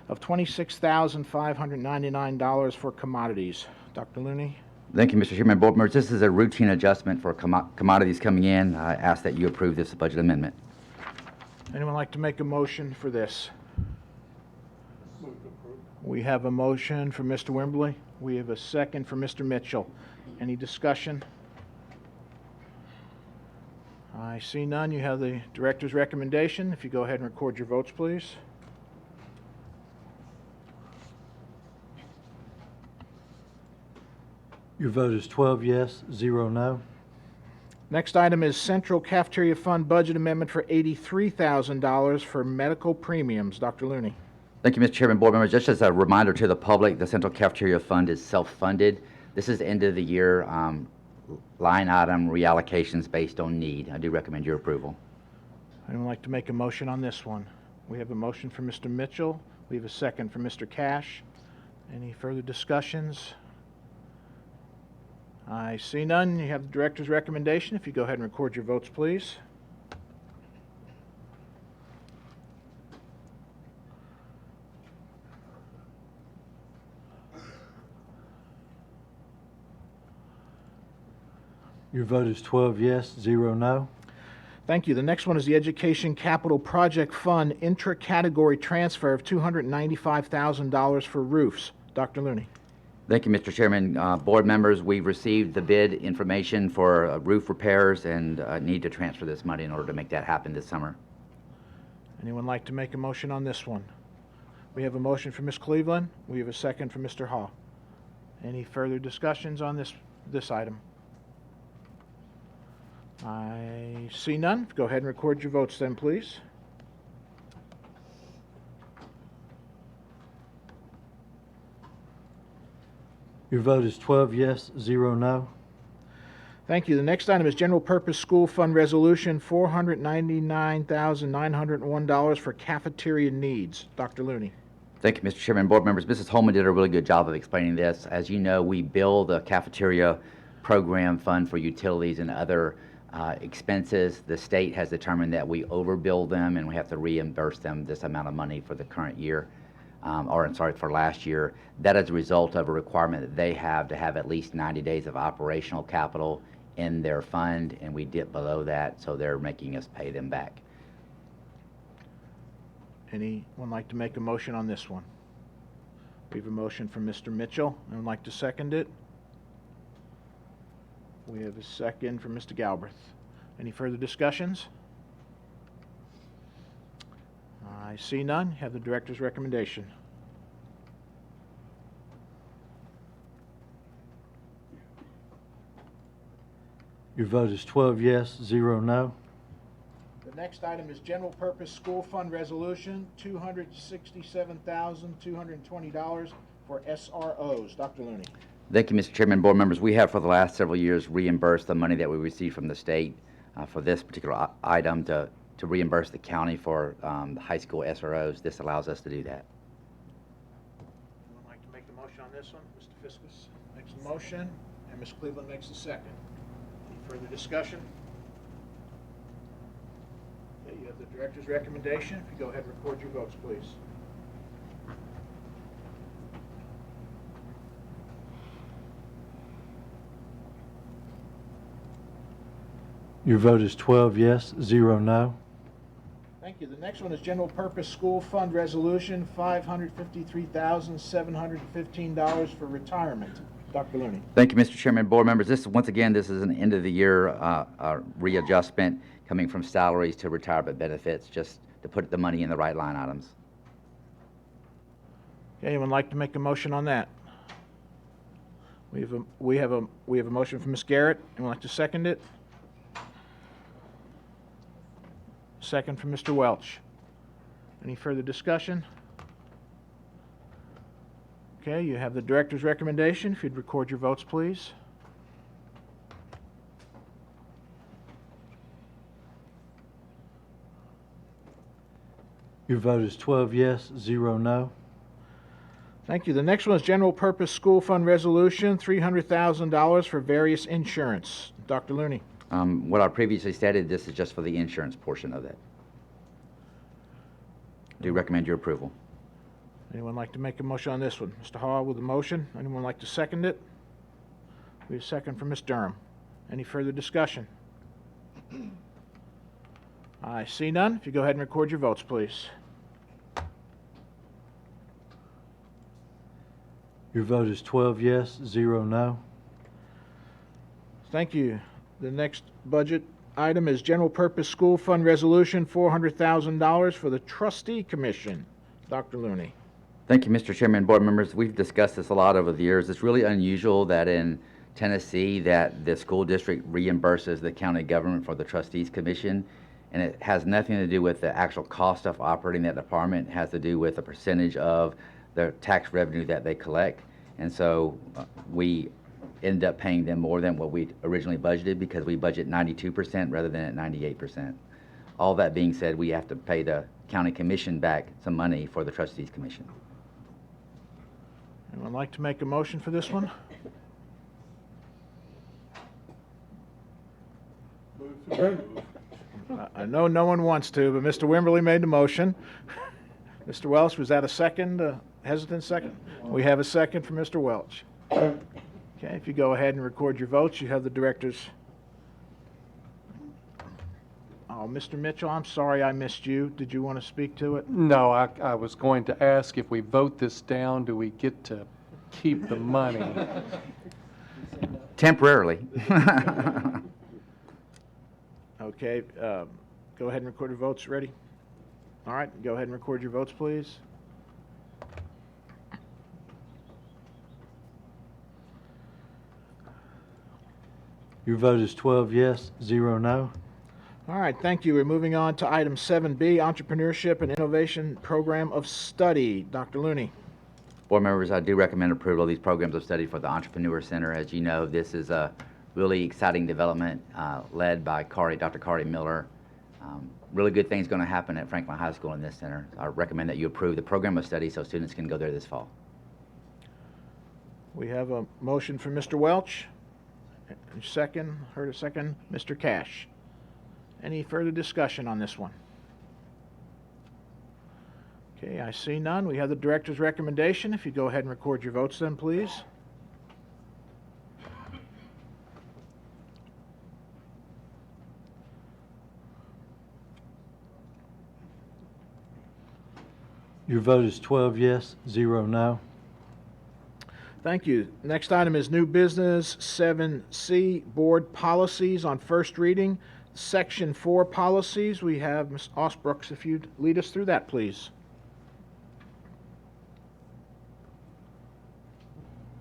of $26,599 for commodities. Dr. Looney? Thank you, Mr. Chairman. Board members, this is a routine adjustment for commodities coming in. I ask that you approve this budget amendment. Anyone like to make a motion for this? We have a motion for Mr. Wimberly. We have a second for Mr. Mitchell. Any discussion? I see none. You have the director's recommendation. If you go ahead and record your votes, please. Your vote is 12 yes, 0 no. Next item is Central Cafeteria Fund Budget Amendment for $83,000 for medical premiums. Dr. Looney. Thank you, Mr. Chairman. Board members, just as a reminder to the public, the Central Cafeteria Fund is self-funded. This is end of the year line item reallocations based on need. I do recommend your approval. Anyone like to make a motion on this one? We have a motion for Mr. Mitchell. We have a second for Mr. Cash. Any further discussions? I see none. You have the director's recommendation. If you go ahead and record your votes, please. Your vote is 12 yes, 0 no. Thank you. The next one is the Education Capital Project Fund intra-category transfer of $295,000 for roofs. Dr. Looney. Thank you, Mr. Chairman. Board members, we've received the bid information for roof repairs and need to transfer this money in order to make that happen this summer. Anyone like to make a motion on this one? We have a motion for Ms. Cleveland. We have a second for Mr. Hall. Any further discussions on this item? I see none. Go ahead and record your votes then, please. Your vote is 12 yes, 0 no. Thank you. The next item is General Purpose School Fund Resolution, $499,901 for cafeteria needs. Dr. Looney. Thank you, Mr. Chairman. Board members, Mrs. Holman did a really good job of explaining this. As you know, we bill the cafeteria program fund for utilities and other expenses. The state has determined that we overbill them and we have to reimburse them this amount of money for the current year, for last year. That is a result of a requirement that they have to have at least 90 days of operational capital in their fund, and we dip below that, so they're making us pay them back. Anyone like to make a motion on this one? We have a motion from Mr. Mitchell. Anyone like to second it? We have a second from Mr. Galbraith. Any further discussions? I see none. You have the director's recommendation. Your vote is 12 yes, 0 no. The next item is General Purpose School Fund Resolution, $267,220 for SROs. Dr. Looney. Thank you, Mr. Chairman. Board members, we have for the last several years reimbursed the money that we received from the state for this particular item to reimburse the county for the high school SROs. This allows us to do that. Anyone like to make the motion on this one? Mr. Fiskus makes the motion, and Ms. Cleveland makes the second. Any further discussion? Okay, you have the director's recommendation. If you go ahead and record your votes, please. Your vote is 12 yes, 0 no. Thank you. The next one is General Purpose School Fund Resolution, $553,715 for retirement. Dr. Looney. Thank you, Mr. Chairman. Board members, once again, this is an end of the year readjustment coming from salaries to retirement benefits, just to put the money in the right line items. Okay, anyone like to make a motion on that? We have a motion from Ms. Garrett. Anyone like to second it? Second from Mr. Welch. Any further discussion? Okay, you have the director's recommendation. If you'd record your votes, please. Your vote is 12 yes, 0 no. Thank you. The next one is General Purpose School Fund Resolution, $300,000 for various insurance. Dr. Looney. What I previously stated, this is just for the insurance portion of that. Do recommend your approval. Anyone like to make a motion on this one? Mr. Hall with the motion. Anyone like to second it? We have a second from Ms. Durham. Any further discussion? I see none. If you go ahead and record your votes, please. Your vote is 12 yes, 0 no. Thank you. The next budget item is General Purpose School Fund Resolution, $400,000 for the Trustee Commission. Dr. Looney. Thank you, Mr. Chairman, board members. We've discussed this a lot over the years. It's really unusual that in Tennessee that the school district reimburses the county government for the Trustees Commission, and it has nothing to do with the actual cost of operating that department. It has to do with a percentage of the tax revenue that they collect. And so we end up paying them more than what we originally budgeted because we budget 92% rather than at 98%. All that being said, we have to pay the county commission back some money for the Trustees Commission. Anyone like to make a motion for this one? I know no one wants to, but Mr. Wimberly made the motion. Mr. Welch, was that a second, hesitant second? We have a second from Mr. Welch. Okay, if you go ahead and record your votes, you have the directors. Oh, Mr. Mitchell, I'm sorry I missed you. Did you want to speak to it? No, I was going to ask, if we vote this down, do we get to keep the money? Temporarily. Okay, go ahead and record your votes. Ready? All right, go ahead and record your votes, please. Your vote is 12 yes, 0 no. All right, thank you. We're moving on to item 7B, Entrepreneurship and Innovation Program of Study. Dr. Looney. Board members, I do recommend approval of these programs of study for the Entrepreneur Center. As you know, this is a really exciting development led by Dr. Cardi Miller. Really good things going to happen at Franklin High School in this center. I recommend that you approve the program of study so students can go there this fall. We have a motion from Mr. Welch. Second, heard a second, Mr. Cash. Any further discussion on this one? Okay, I see none. We have the director's recommendation. If you go ahead and record your votes then, please. Your vote is 12 yes, 0 no. Thank you. Next item is new business 7C, board policies on first reading. Section 4 policies. We have Ms. Osbrooks, if you'd lead us through that, please.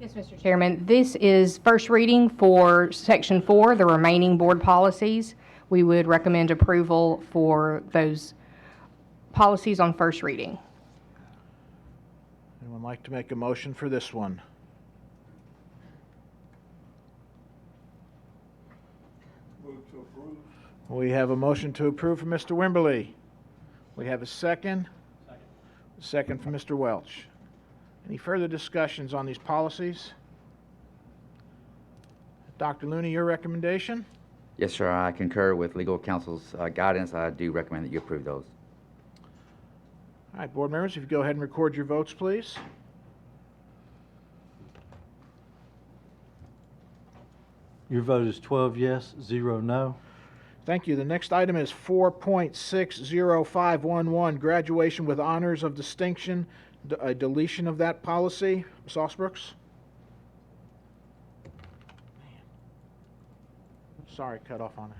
Yes, Mr. Chairman. This is first reading for Section 4, the remaining board policies. We would recommend approval for those policies on first reading. Anyone like to make a motion for this one? We have a motion to approve from Mr. Wimberly. We have a second. Second from Mr. Welch. Any further discussions on these policies? Dr. Looney, your recommendation? Yes, sir. I concur with legal counsel's guidance. I do recommend that you approve those. All right, board members, if you go ahead and record your votes, please. Your vote is 12 yes, 0 no. Thank you. The next item is 4.60511, graduation with honors of distinction, a deletion of that policy. Ms. Osbrooks? Sorry, cut off on it.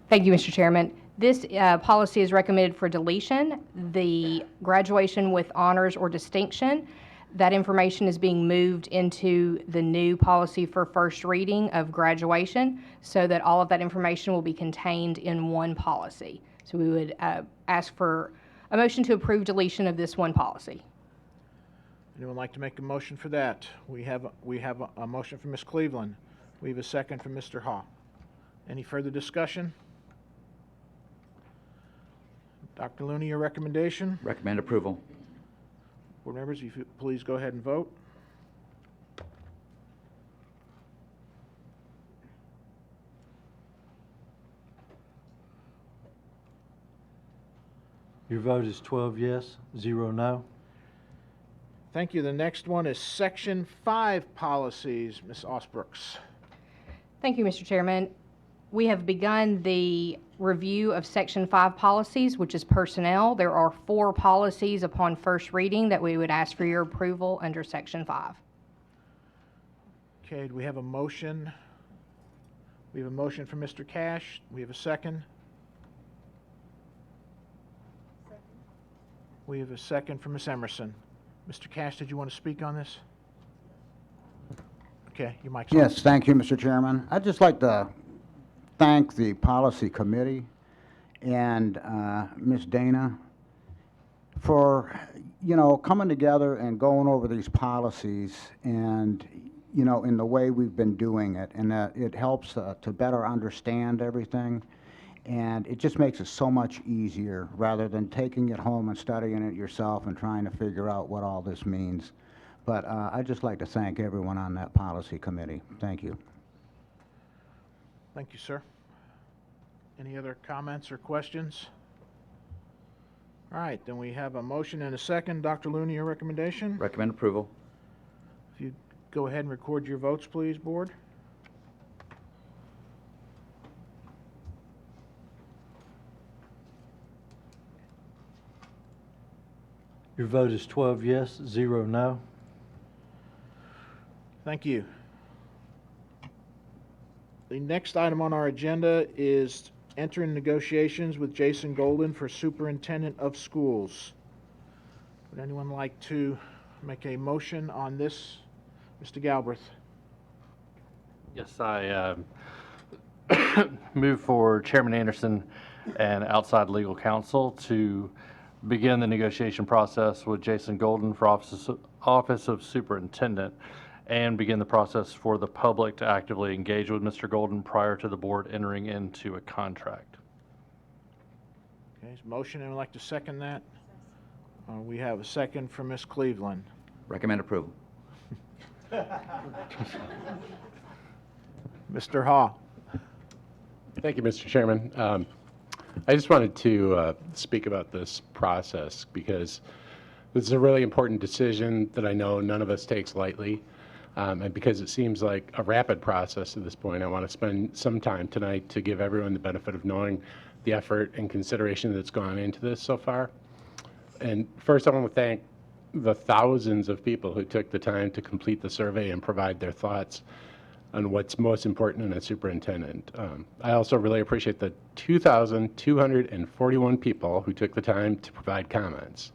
Thank you, Mr. Chairman. This policy is recommended for deletion. The graduation with honors or distinction, that information is being moved into the new policy for first reading of graduation so that all of that information will be contained in one policy. So we would ask for a motion to approve deletion of this one policy. Anyone like to make a motion for that? We have a motion from Ms. Cleveland. We have a second from Mr. Haw. Any further discussion? Dr. Looney, your recommendation? Recommend approval. Board members, if you please go ahead and vote. Your vote is 12 yes, 0 no. Thank you. The next one is Section 5 policies. Ms. Osbrooks. Thank you, Mr. Chairman. We have begun the review of Section 5 policies, which is personnel. There are 4 policies upon first reading that we would ask for your approval under Section 5. Okay, do we have a motion? We have a motion from Mr. Cash. We have a second. We have a second from Ms. Emerson. Mr. Cash, did you want to speak on this? Okay, your mic's on. Yes, thank you, Mr. Chairman. I'd just like to thank the policy committee and Ms. Dana for, coming together and going over these policies and, in the way we've been doing it. And it helps to better understand everything. And it just makes it so much easier rather than taking it home and studying it yourself and trying to figure out what all this means. But I'd just like to thank everyone on that policy committee. Thank you. Thank you, sir. Any other comments or questions? All right, then we have a motion and a second. Dr. Looney, your recommendation? Recommend approval. If you go ahead and record your votes, please, board. Your vote is 12 yes, 0 no. Thank you. The next item on our agenda is entering negotiations with Jason Golden for Superintendent of Schools. Would anyone like to make a motion on this? Mr. Galbraith. Yes, I move for Chairman Anderson and outside legal counsel to begin the negotiation process with Jason Golden for Office of Superintendent and begin the process for the public to actively engage with Mr. Golden prior to the board entering into a contract. Okay, is motion, and I'd like to second that. We have a second from Ms. Cleveland. Recommend approval. Mr. Haw. Thank you, Mr. Chairman. I just wanted to speak about this process because this is a really important decision that I know none of us takes lightly. And because it seems like a rapid process at this point, I want to spend some time tonight to give everyone the benefit of knowing the effort and consideration that's gone into this so far. And first, I want to thank the thousands of people who took the time to complete the survey and provide their thoughts on what's most important in a superintendent. I also really appreciate the 2,241 people who took the time to provide comments.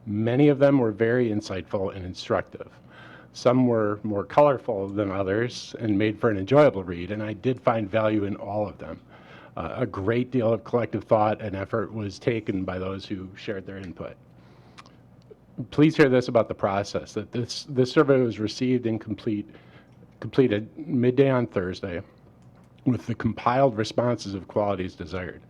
Many of them were very insightful and instructive. Some were more colorful than others and made for an enjoyable read, and I did find value in all of them. A great deal of collective thought and effort was taken by those who shared their input. Please hear this about the process, that this survey was received and completed midday on Thursday with the compiled responses of qualities desired.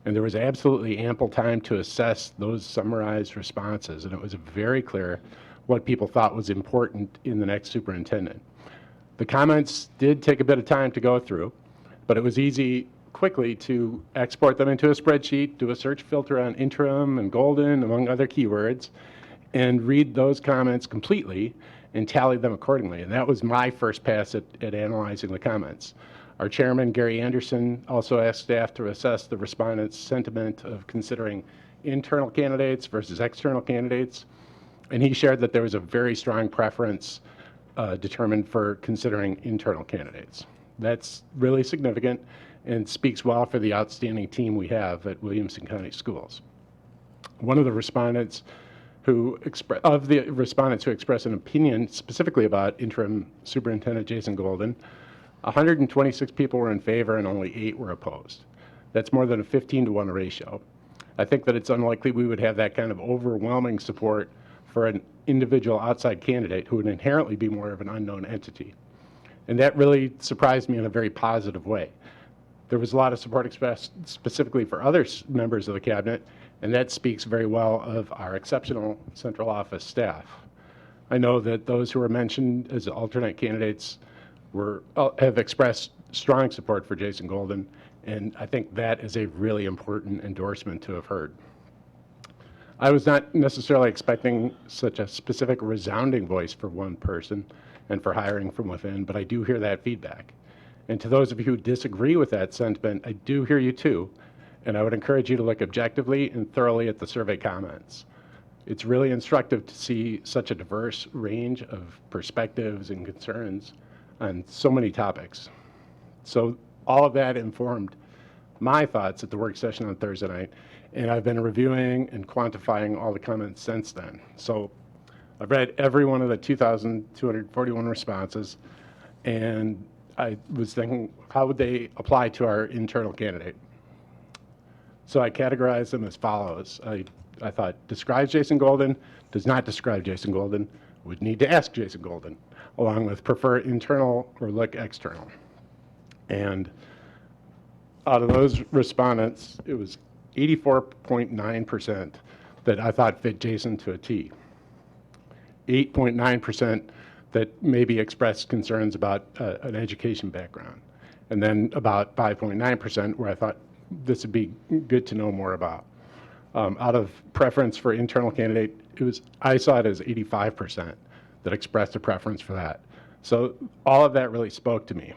And there was absolutely ample time to assess those summarized responses, and it was very clear what people thought was important in the next superintendent. The comments did take a bit of time to go through, but it was easy quickly to export them into a spreadsheet, do a search filter on interim and golden, among other keywords, and read those comments completely and tally them accordingly. And that was my first pass at analyzing the comments. Our chairman, Gary Anderson, also asked staff to assess the respondents' sentiment of considering internal candidates versus external candidates. And he shared that there was a very strong preference determined for considering internal candidates. That's really significant and speaks well for the outstanding team we have at Williamson County Schools. One of the respondents who expressed an opinion specifically about interim superintendent Jason Golden, 126 people were in favor and only 8 were opposed. That's more than a 15-to-1 ratio. I think that it's unlikely we would have that kind of overwhelming support for an individual outside candidate who would inherently be more of an unknown entity. And that really surprised me in a very positive way. There was a lot of support expressed specifically for other members of the cabinet, And that speaks very well of our exceptional central office staff. I know that those who were mentioned as alternate candidates have expressed strong support for Jason Golden, and I think that is a really important endorsement to have heard. I was not necessarily expecting such a specific resounding voice for one person and for hiring from within, but I do hear that feedback. And to those of you who disagree with that sentiment, I do hear you too, and I would encourage you to look objectively and thoroughly at the survey comments. It's really instructive to see such a diverse range of perspectives and concerns on so many topics. So all of that informed my thoughts at the work session on Thursday night, and I've been reviewing and quantifying all the comments since then. So I've read every one of the 2,241 responses, and I was thinking, how would they apply to our internal candidate? So I categorized them as follows. I thought, describes Jason Golden, does not describe Jason Golden, would need to ask Jason Golden, along with prefer internal or look external. And out of those respondents, it was 84.9% that I thought fit Jason to a T. 8.9% that maybe expressed concerns about an education background. And then about 5.9% where I thought this would be good to know more about. Out of preference for internal candidate, I saw it as 85% that expressed a preference for that. So all of that really spoke to me.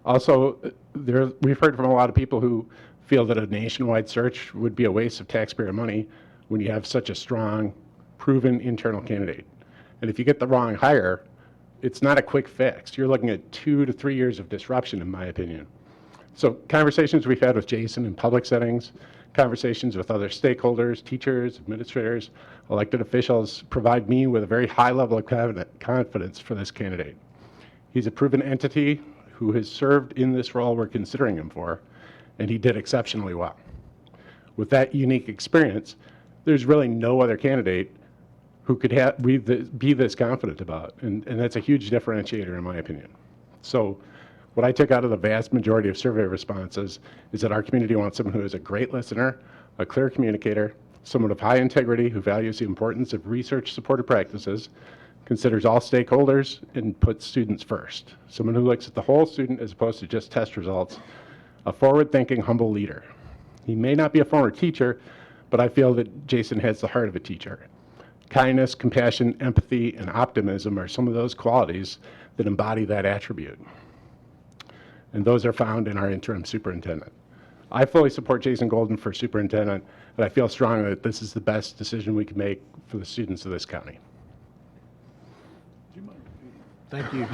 Also, we've heard from a lot of people who feel that a nationwide search would be a waste of taxpayer money when you have such a strong, proven internal candidate. And if you get the wrong hire, it's not a quick fix. You're looking at 2 to 3 years of disruption, in my opinion. So conversations we've had with Jason in public settings, conversations with other stakeholders, teachers, administrators, elected officials provide me with a very high level of confidence for this candidate. He's a proven entity who has served in this role we're considering him for, and he did exceptionally well. With that unique experience, there's really no other candidate who could be this confident about, and that's a huge differentiator in my opinion. So what I took out of the vast majority of survey responses is that our community wants someone who is a great listener, a clear communicator, someone of high integrity who values the importance of research-supported practices, considers all stakeholders, and puts students first. Someone who looks at the whole student as opposed to just test results. A forward-thinking, humble leader. He may not be a former teacher, but I feel that Jason has the heart of a teacher. Kindness, compassion, empathy, and optimism are some of those qualities that embody that attribute. And those are found in our interim superintendent. I fully support Jason Golden for superintendent, and I feel strongly that this is the best decision we can make for the students of this county. Thank you.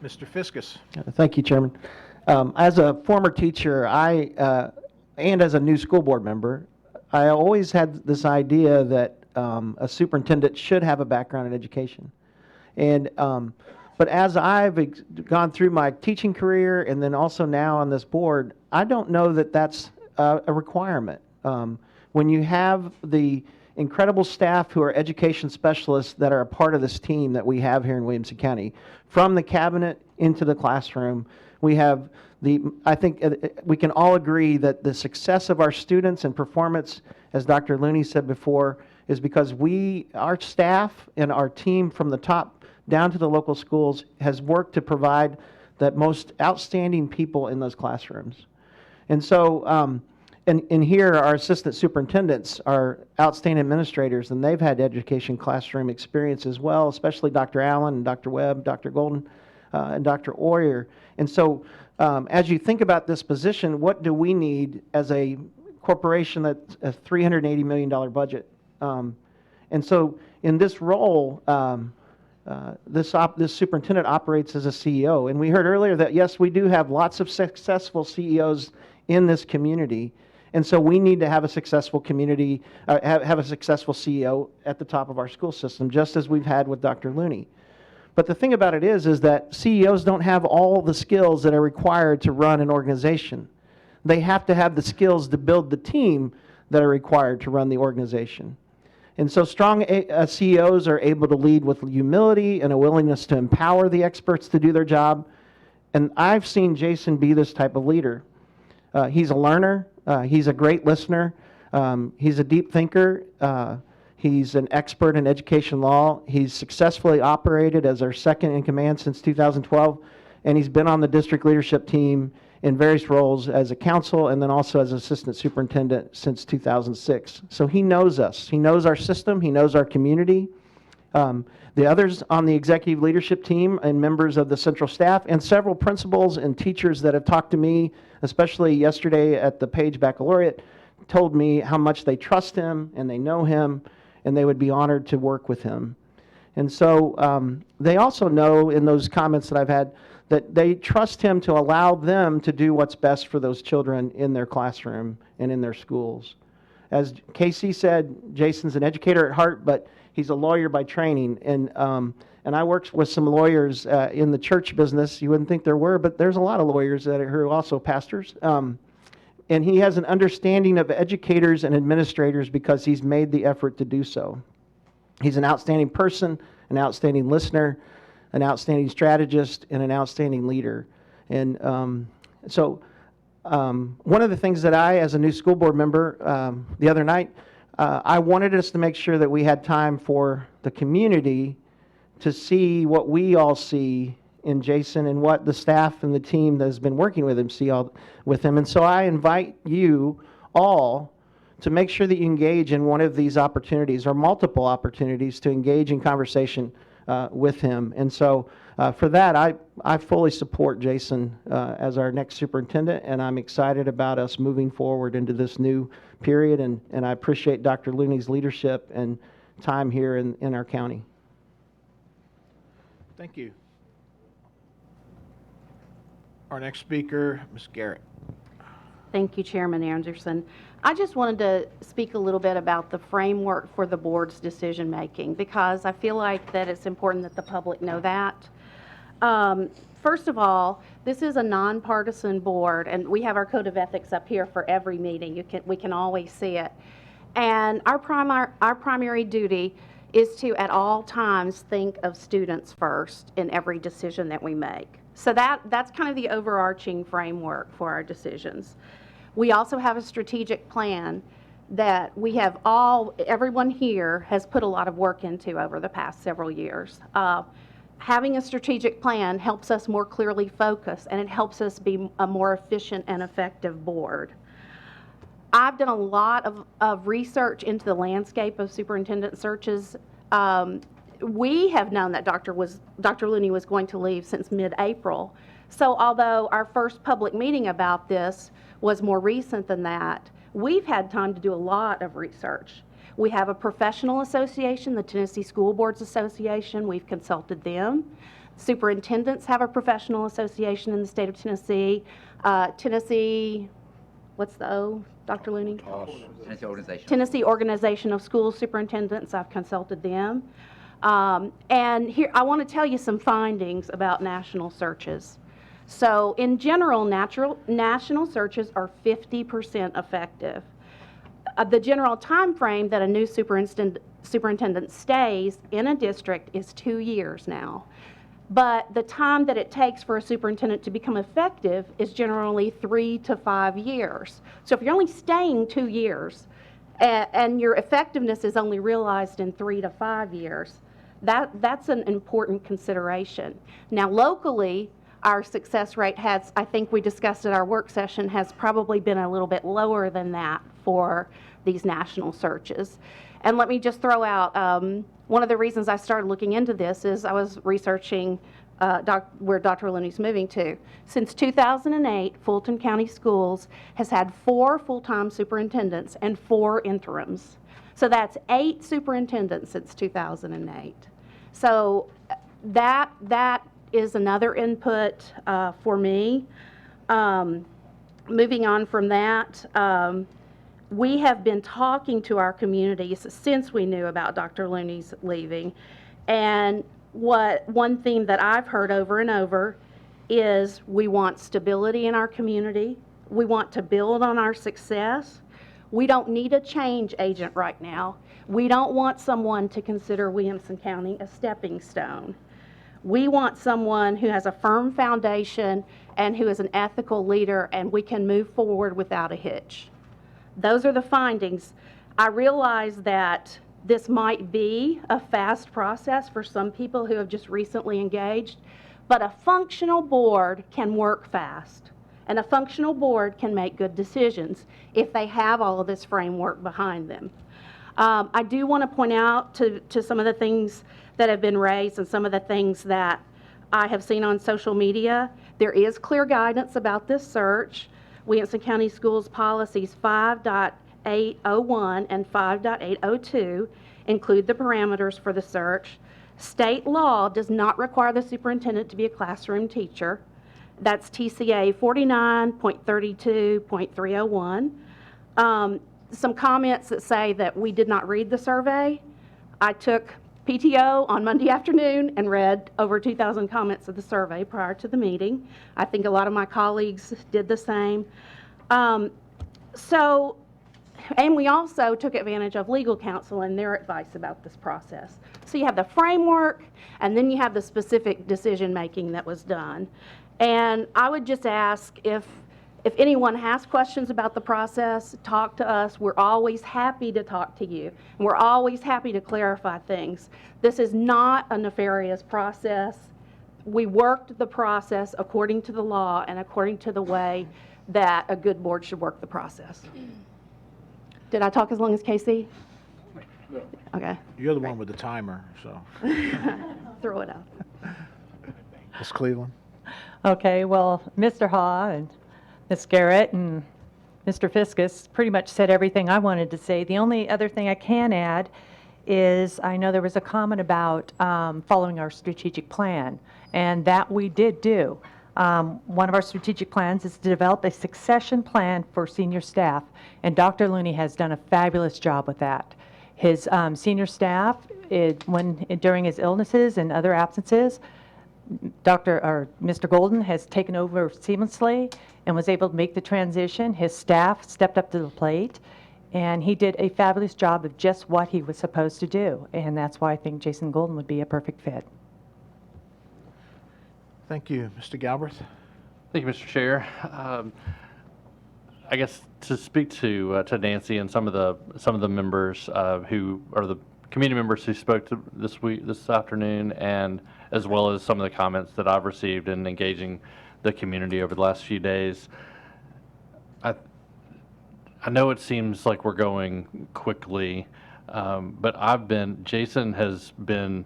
Mr. Fiskus. Thank you, Chairman. As a former teacher, and as a new school board member, I always had this idea that a superintendent should have a background in education. And but as I've gone through my teaching career and then also now on this board, I don't know that that's a requirement. When you have the incredible staff who are education specialists that are a part of this team that we have here in Williamson County, from the cabinet into the classroom, we have I think we can all agree that the success of our students and performance, as Dr. Looney said before, is because our staff and our team from the top down to the local schools has worked to provide the most outstanding people in those classrooms. And so, and here our assistant superintendents are outstanding administrators, and they've had education classroom experience as well, especially Dr. Allen and Dr. Webb, Dr. Golden, and Dr. Oyer. And so, as you think about this position, what do we need as a corporation that's a $380 million budget? And so, in this role, this superintendent operates as a CEO. And we heard earlier that, yes, we do have lots of successful CEOs in this community. And so we need to have a successful community, have a successful CEO at the top of our school system, just as we've had with Dr. Looney. But the thing about it is that CEOs don't have all the skills that are required to run an organization. They have to have the skills to build the team that are required to run the organization. And so strong CEOs are able to lead with humility and a willingness to empower the experts to do their job. And I've seen Jason be this type of leader. He's a learner. He's a great listener. He's a deep thinker. He's an expert in education law. He's successfully operated as our second in command since 2012, and he's been on the district leadership team in various roles as a counsel and then also as assistant superintendent since 2006. So he knows us. He knows our system. He knows our community. The others on the executive leadership team and members of the central staff and several principals and teachers that have talked to me, especially yesterday at the Page Baccalaureate, told me how much they trust him and they know him and they would be honored to work with him. And so they also know in those comments that I've had that they trust him to allow them to do what's best for those children in their classroom and in their schools. As Casey said, Jason's an educator at heart, but he's a lawyer by training. And I worked with some lawyers in the church business. You wouldn't think there were, but there's a lot of lawyers that are also pastors. And he has an understanding of educators and administrators because he's made the effort to do so. He's an outstanding person, an outstanding listener, an outstanding strategist, and an outstanding leader. And so one of the things that I, as a new school board member, the other night, I wanted us to make sure that we had time for the community to see what we all see in Jason and what the staff and the team that has been working with him see with him. And so I invite you all to make sure that you engage in one of these opportunities or multiple opportunities to engage in conversation with him. And so for that, I fully support Jason as our next superintendent, and I'm excited about us moving forward into this new period, and I appreciate Dr. Looney's leadership and time here in our county. Thank you. Our next speaker, Ms. Garrett. Thank you, Chairman Anderson. I just wanted to speak a little bit about the framework for the board's decision-making because I feel like that it's important that the public know that. First of all, this is a nonpartisan board, and we have our code of ethics up here for every meeting. We can always see it. And our primary duty is to, at all times, think of students first in every decision that we make. So that's kind of the overarching framework for our decisions. We also have a strategic plan that everyone here has put a lot of work into over the past several years. Having a strategic plan helps us more clearly focus, and it helps us be a more efficient and effective board. I've done a lot of research into the landscape of superintendent searches. We have known that Dr. Looney was going to leave since mid-April. So although our first public meeting about this was more recent than that, we've had time to do a lot of research. We have a professional association, the Tennessee School Boards Association. We've consulted them. Superintendents have a professional association in the state of Tennessee. Tennessee, what's the O, Dr. Looney? Tennessee Organization. Tennessee Organization of School Superintendents. I've consulted them. And here, I want to tell you some findings about national searches. So in general, national searches are 50% effective. The general time frame that a new superintendent stays in a district is 2 years now. But the time that it takes for a superintendent to become effective is generally 3 to 5 years. So if you're only staying 2 years and your effectiveness is only realized in 3 to 5 years, that's an important consideration. Now locally, our success rate has, I think we discussed at our work session, has probably been a little bit lower than that for these national searches. And let me just throw out, one of the reasons I started looking into this is I was researching where Dr. Looney's moving to. Since 2008, Fulton County Schools has had 4 full-time superintendents and 4 interims. So that's 8 superintendents since 2008. So that is another input for me. Moving on from that, we have been talking to our communities since we knew about Dr. Looney's leaving. And one theme that I've heard over and over is we want stability in our community. We want to build on our success. We don't need a change agent right now. We don't want someone to consider Williamson County a stepping stone. We want someone who has a firm foundation and who is an ethical leader, and we can move forward without a hitch. Those are the findings. I realize that this might be a fast process for some people who have just recently engaged, but a functional board can work fast, and a functional board can make good decisions if they have all of this framework behind them. I do want to point out to some of the things that have been raised and some of the things that I have seen on social media. There is clear guidance about this search. Williamson County Schools policies 5.801 and 5.802 include the parameters for the search. State law does not require the superintendent to be a classroom teacher. That's TCA 49.32.301. Some comments that say that we did not read the survey. I took PTO on Monday afternoon and read over 2,000 comments of the survey prior to the meeting. I think a lot of my colleagues did the same. And we also took advantage of legal counsel and their advice about this process. So you have the framework, and then you have the specific decision-making that was done. And I would just ask if anyone has questions about the process, talk to us. We're always happy to talk to you. And we're always happy to clarify things. This is not a nefarious process. We worked the process according to the law and according to the way that a good board should work the process. Did I talk as long as Casey? Okay. You're the one with the timer, so. Throw it out. Ms. Cleveland? Okay, well, Mr. Haw and Ms. Garrett and Mr. Fiskus pretty much said everything I wanted to say. The only other thing I can add is I know there was a comment about following our strategic plan, and that we did do. One of our strategic plans is to develop a succession plan for senior staff, and Dr. Looney has done a fabulous job with that. His senior staff, during his illnesses and other absences, Mr. Golden has taken over seamlessly and was able to make the transition. His staff stepped up to the plate, and he did a fabulous job of just what he was supposed to do, and that's why I think Jason Golden would be a perfect fit. Thank you. Mr. Galbraith? Thank you, Mr. Chair. I guess to speak to Nancy and some of the members who are the community members who spoke to this afternoon, and as well as some of the comments that I've received in engaging the community over the last few days. I know it seems like we're going quickly, but Jason has been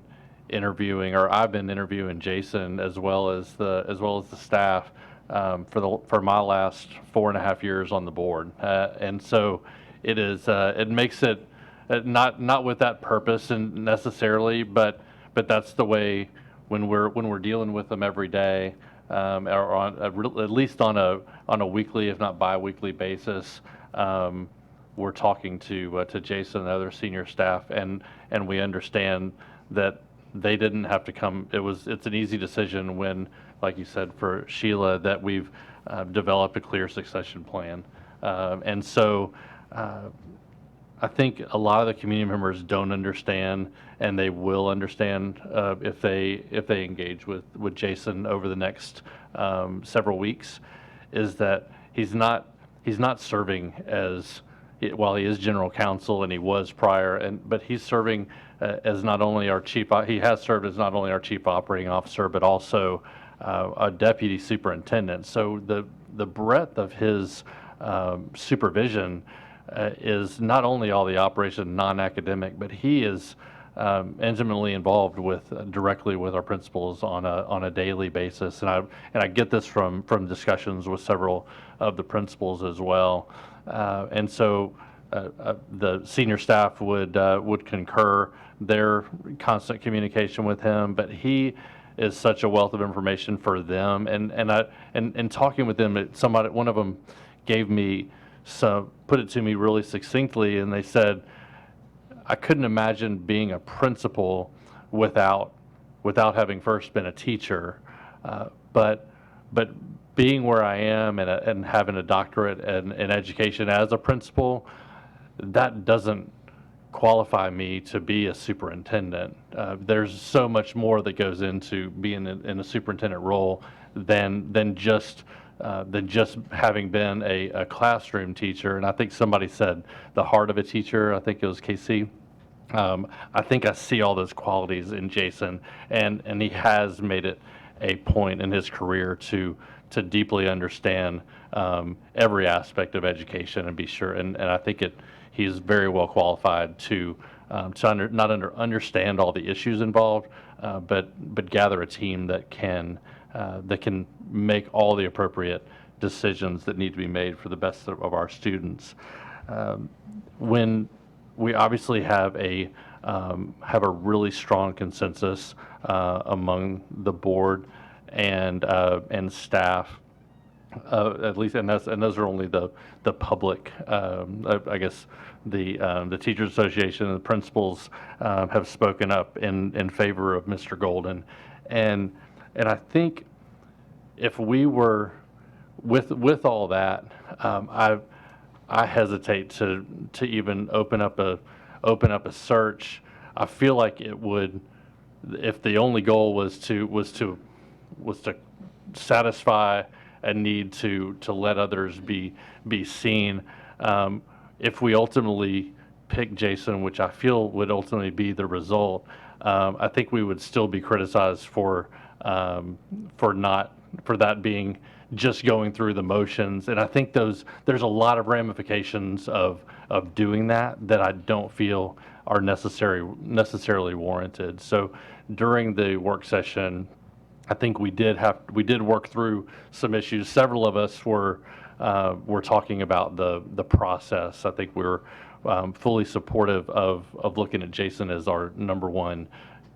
interviewing, or I've been interviewing Jason as well as the staff for my last 4.5 years on the board, and so it makes it not with that purpose and necessarily, but that's the way when we're dealing with them every day, or at least on a weekly, if not bi-weekly basis. We're talking to Jason and other senior staff, and we understand that they didn't have to come. It's an easy decision when, like you said, for Sheila, that we've developed a clear succession plan, and so. I think a lot of the community members don't understand, and they will understand if they engage with Jason over the next several weeks, is that he's not serving as, while he is general counsel and he was prior, but he's serving as not only he has served as not only our chief operating officer, but also a deputy superintendent. So the breadth of his supervision is not only all the operation non-academic, but he is intimately involved directly with our principals on a daily basis, and I get this from discussions with several of the principals as well, and so the senior staff would concur their constant communication with him, but he is such a wealth of information for them, and talking with them, one of them put it to me really succinctly, and they said, I couldn't imagine being a principal without having first been a teacher, but being where I am and having a doctorate in education as a principal, that doesn't qualify me to be a superintendent. There's so much more that goes into being in a superintendent role than just having been a classroom teacher. And I think somebody said the heart of a teacher. I think it was KC. I think I see all those qualities in Jason, and he has made it a point in his career to deeply understand every aspect of education and be sure. And I think he's very well qualified to understand all the issues involved, but gather a team that can make all the appropriate decisions that need to be made for the best of our students. When we obviously have a really strong consensus among the board and staff, at least, and those are only the public. I guess the Teachers Association and the principals have spoken up in favor of Mr. Golden, and I think if we were with all that, I hesitate to even open up a search. I feel like it would, if the only goal was to satisfy a need to let others be seen. If we ultimately pick Jason, which I feel would ultimately be the result, I think we would still be criticized for that being just going through the motions. And I think there's a lot of ramifications of doing that I don't feel are necessarily warranted. So during the work session, I think we did work through some issues. Several of us were talking about the process. I think we're fully supportive of looking at Jason as our number one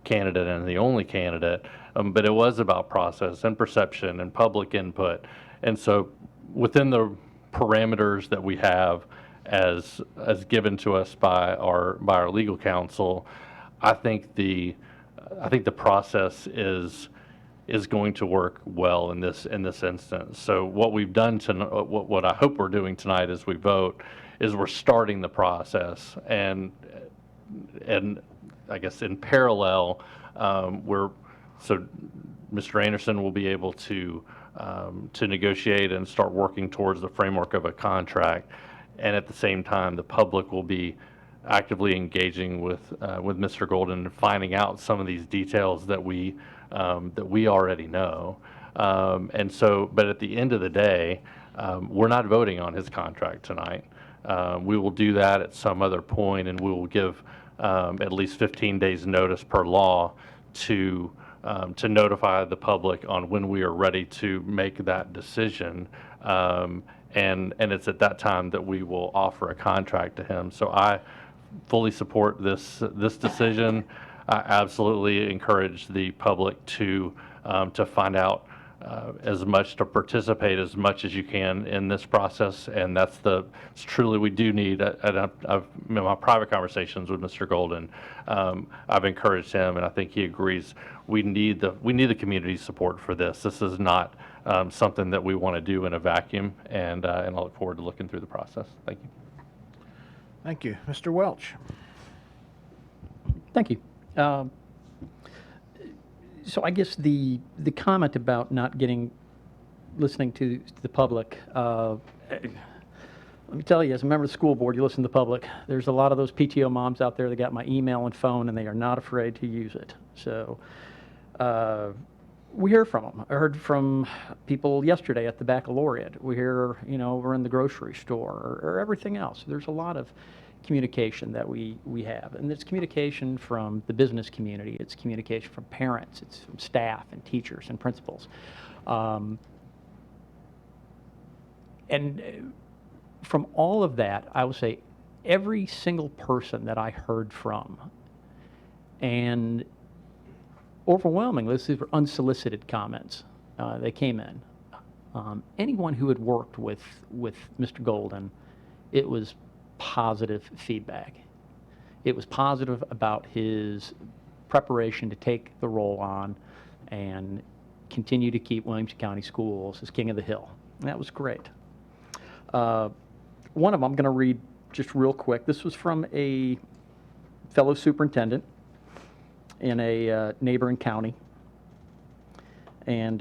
candidate and the only candidate. But it was about process and perception and public input. And so within the parameters that we have as given to us by our legal counsel, I think the process is going to work well in this instance. So what we've done what I hope we're doing tonight as we vote is we're starting the process, and I guess in parallel, so Mr. Anderson will be able to negotiate and start working towards the framework of a contract, and at the same time, the public will be actively engaging with Mr. Golden and finding out some of these details that we already know. And so, but at the end of the day, we're not voting on his contract tonight. We will do that at some other point, and we will give at least 15 days notice per law to notify the public on when we are ready to make that decision. And it's at that time that we will offer a contract to him. So I fully support this decision. I absolutely encourage the public to find out as much, to participate as much as you can in this process, and it's truly we do need. And in my private conversations with Mr. Golden, I've encouraged him, and I think he agrees. We need the community support for this. This is not something that we want to do in a vacuum, and I look forward to looking through the process. Thank you. Thank you, Mr. Welch. Thank you. So I guess the comment about not listening to the public, let me tell you, as a member of the school board, you listen to the public. There's a lot of those PTO moms out there that got my email and phone, and they are not afraid to use it. So we hear from them. I heard from people yesterday at the baccalaureate. We hear, we're in the grocery store or everything else. There's a lot of communication that we have, and it's communication from the business community, it's communication from parents, it's from staff and teachers and principals, and from all of that, I will say every single person that I heard from, and overwhelmingly these were unsolicited comments, they came in, anyone who had worked with Mr. Golden, it was positive feedback. It was positive about his preparation to take the role on and continue to keep Williamson County Schools as king of the hill. And that was great. One of them I'm going to read just real quick. This was from a fellow superintendent in a neighboring county. And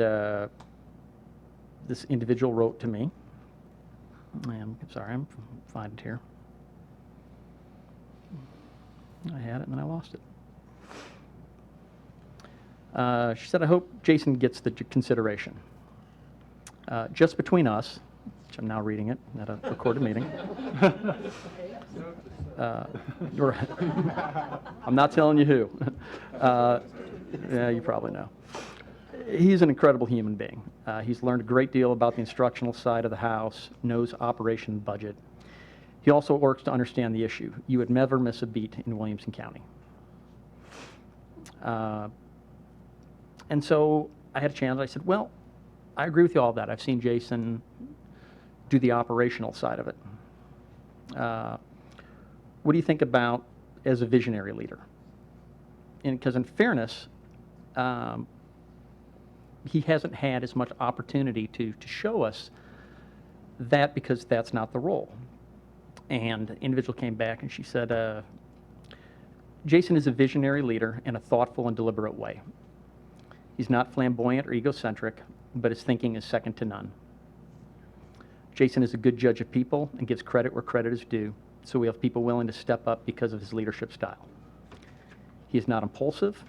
this individual wrote to me. I'm sorry, I'm find it here. I had it and then I lost it. She said, I hope Jason gets the consideration. Just between us, which I'm now reading it at a recorded meeting. I'm not telling you who. Yeah, you probably know. He's an incredible human being. He's learned a great deal about the instructional side of the house, knows operation budget. He also works to understand the issue. You would never miss a beat in Williamson County. And so I had a chance. I said, well, I agree with you all of that. I've seen Jason do the operational side of it. What do you think about as a visionary leader? And because in fairness, he hasn't had as much opportunity to show us that because that's not the role. And the individual came back and she said, Jason is a visionary leader in a thoughtful and deliberate way. He's not flamboyant or egocentric, but his thinking is second to none. Jason is a good judge of people and gives credit where credit is due, so we have people willing to step up because of his leadership style. He is not impulsive,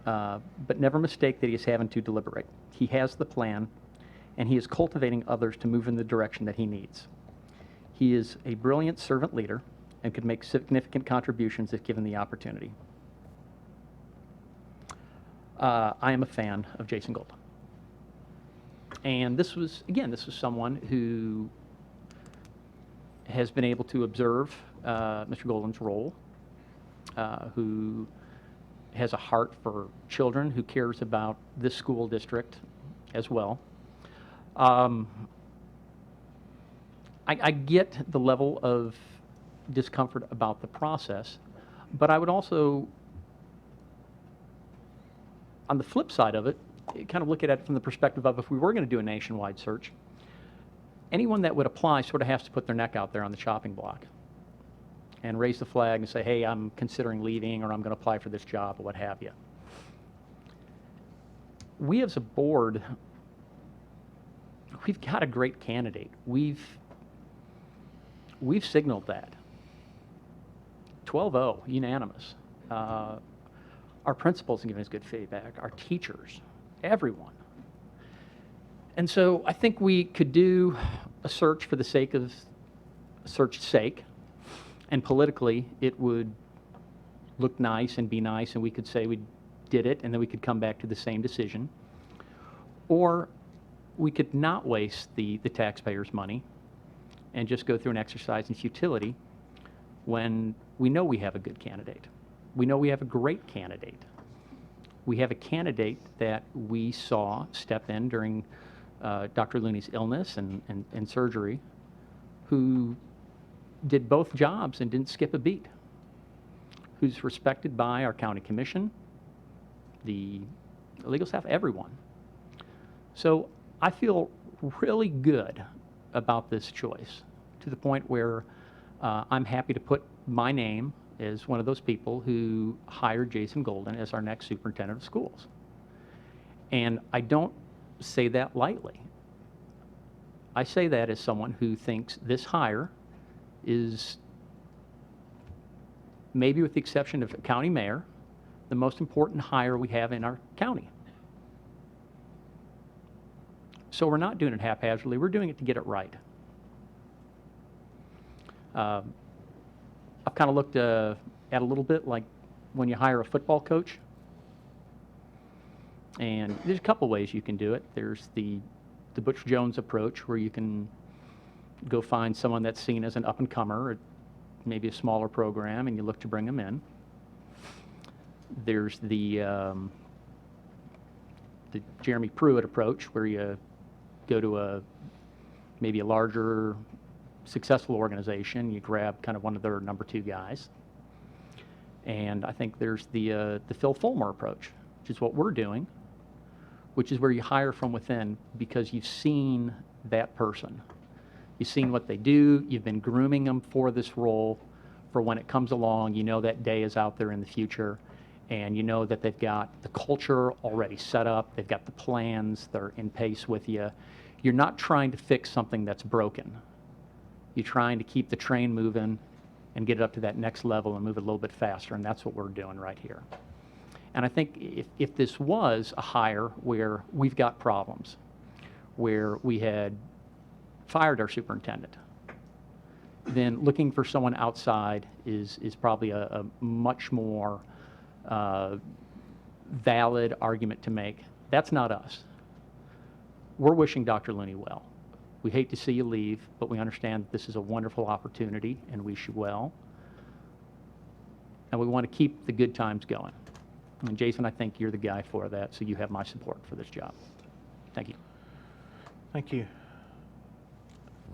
but never mistake that he is having to deliberate. He has the plan, and he is cultivating others to move in the direction that he needs. He is a brilliant servant leader and could make significant contributions if given the opportunity. I am a fan of Jason Golden. And this was someone who has been able to observe Mr. Golden's role, who has a heart for children, who cares about this school district as well. I get the level of discomfort about the process, but I would also, on the flip side of it, kind of look at it from the perspective of if we were going to do a nationwide search, anyone that would apply sort of has to put their neck out there on the chopping block and raise the flag and say, hey, I'm considering leaving, or I'm going to apply for this job, or what have you. We as a board, we've got a great candidate. We've signaled that. 12-0, unanimous. Our principals have given us good feedback, our teachers, everyone. And so I think we could do a search for the sake of search's sake, and politically it would look nice and be nice, and we could say we did it, and then we could come back to the same decision. Or we could not waste the taxpayers' money and just go through an exercise in futility when we know we have a good candidate. We know we have a great candidate. We have a candidate that we saw step in during Dr. Looney's illness and surgery, who did both jobs and didn't skip a beat, who's respected by our county commission, the legal staff, everyone. So I feel really good about this choice, to the point where I'm happy to put my name as one of those people who hired Jason Golden as our next superintendent of schools. And I don't say that lightly. I say that as someone who thinks this hire is, maybe with the exception of a county mayor, the most important hire we have in our county. So we're not doing it haphazardly, we're doing it to get it right. I've kind of looked at a little bit like when you hire a football coach. And there's a couple ways you can do it. There's the Butch Jones approach, where you can go find someone that's seen as an up-and-comer at maybe a smaller program, and you look to bring them in. There's the Jeremy Pruitt approach, where you go to maybe a larger, successful organization, you grab kind of one of their number two guys. And I think there's the Phil Fulmer approach, which is what we're doing, which is where you hire from within because you've seen that person. You've seen what they do, you've been grooming them for this role for when it comes along, you know that day is out there in the future, and you know that they've got the culture already set up, they've got the plans, they're in pace with you. You're not trying to fix something that's broken. You're trying to keep the train moving and get it up to that next level and move it a little bit faster, and that's what we're doing right here. And I think if this was a hire where we've got problems, where we had fired our superintendent, then looking for someone outside is probably a much more valid argument to make. That's not us. We're wishing Dr. Looney well. We hate to see you leave, but we understand that this is a wonderful opportunity and wish you well. And we want to keep the good times going. And Jason, I think you're the guy for that, so you have my support for this job. Thank you. Thank you.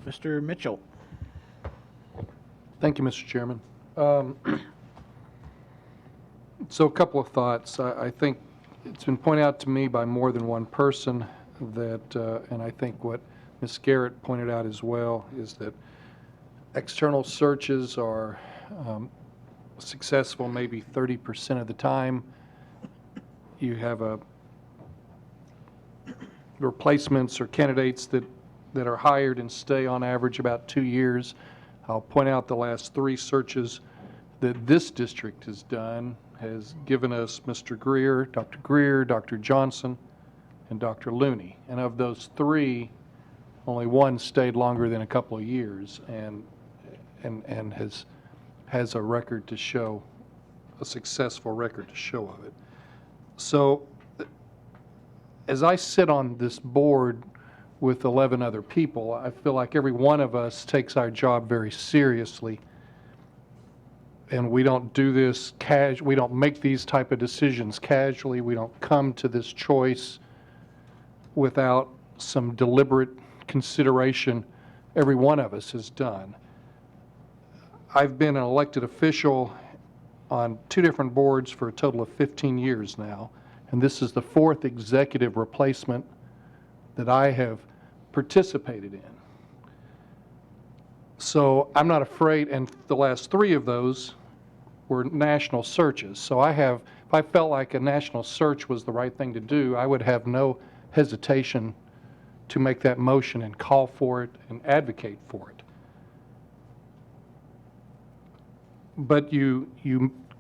Mr. Mitchell. Thank you, Mr. Chairman. So a couple of thoughts. I think it's been pointed out to me by more than one person that, and I think what Ms. Garrett pointed out as well, is that external searches are successful maybe 30% of the time. You have replacements or candidates that are hired and stay on average about 2 years. I'll point out the last 3 searches that this district has done has given us Mr. Greer, Dr. Johnson, and Dr. Looney. And of those 3, only one stayed longer than a couple of years and has a record to show, a successful record to show of it. So as I sit on this board with 11 other people, I feel like every one of us takes our job very seriously, and we don't do this we don't make these type of decisions casually. We don't come to this choice without some deliberate consideration every one of us has done. I've been an elected official on 2 different boards for a total of 15 years now, and this is the 4th executive replacement that I have participated in. So I'm not afraid, and the last 3 of those were national searches. So if I felt like a national search was the right thing to do, I would have no hesitation to make that motion and call for it and advocate for it. But you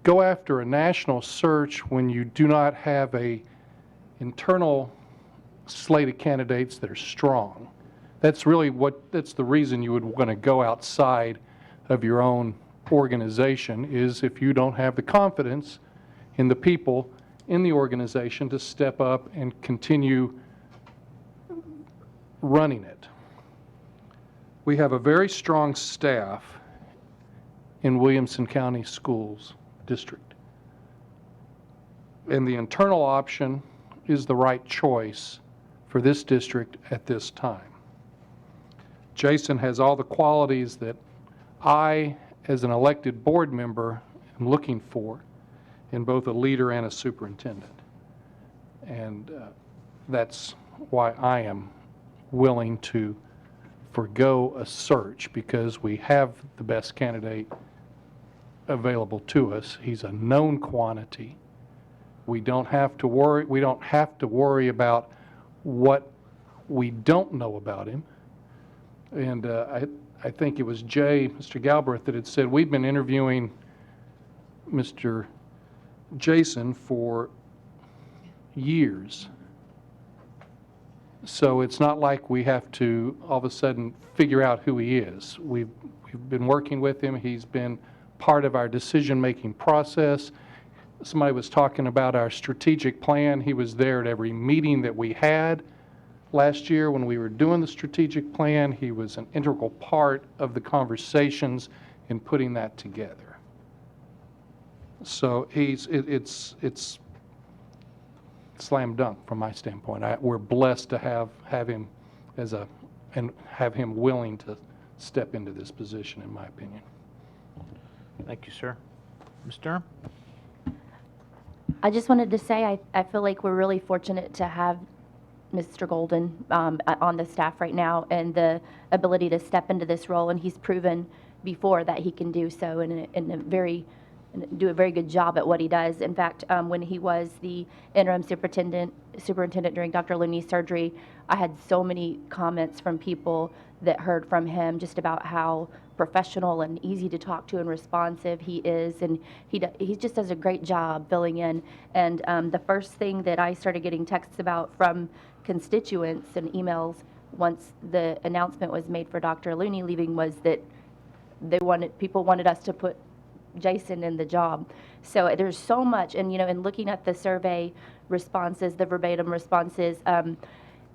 go after a national search when you do not have a internal slate of candidates that are strong. That's really that's the reason you would want to go outside of your own organization, is if you don't have the confidence in the people in the organization to step up and continue running it. We have a very strong staff in Williamson County Schools District, and the internal option is the right choice for this district at this time. Jason has all the qualities that I, as an elected board member, am looking for in both a leader and a superintendent. And that's why I am willing to forego a search, because we have the best candidate available to us. He's a known quantity. We don't have to worry about what we don't know about him. And I think it was Mr. Galbraith, that had said we've been interviewing Mr. Jason for years. So it's not like we have to all of a sudden figure out who he is. We've been working with him. He's been part of our decision-making process. Somebody was talking about our strategic plan. He was there at every meeting that we had. Last year, when we were doing the strategic plan, he was an integral part of the conversations in putting that together. So it's slam dunk from my standpoint. We're blessed to have him and have him willing to step into this position, in my opinion. Thank you, sir. Ms. Durham? I just wanted to say I feel like we're really fortunate to have Mr. Golden on the staff right now, and the ability to step into this role, and he's proven before that he can do so do a very good job at what he does. In fact, when he was the interim superintendent during Dr. Looney's surgery, I had so many comments from people that heard from him just about how professional and easy to talk to and responsive he is, and he just does a great job filling in. And the first thing that I started getting texts about from constituents and emails once the announcement was made for Dr. Looney leaving was that people wanted us to put Jason in the job. So there's so much, and in looking at the survey responses, the verbatim responses,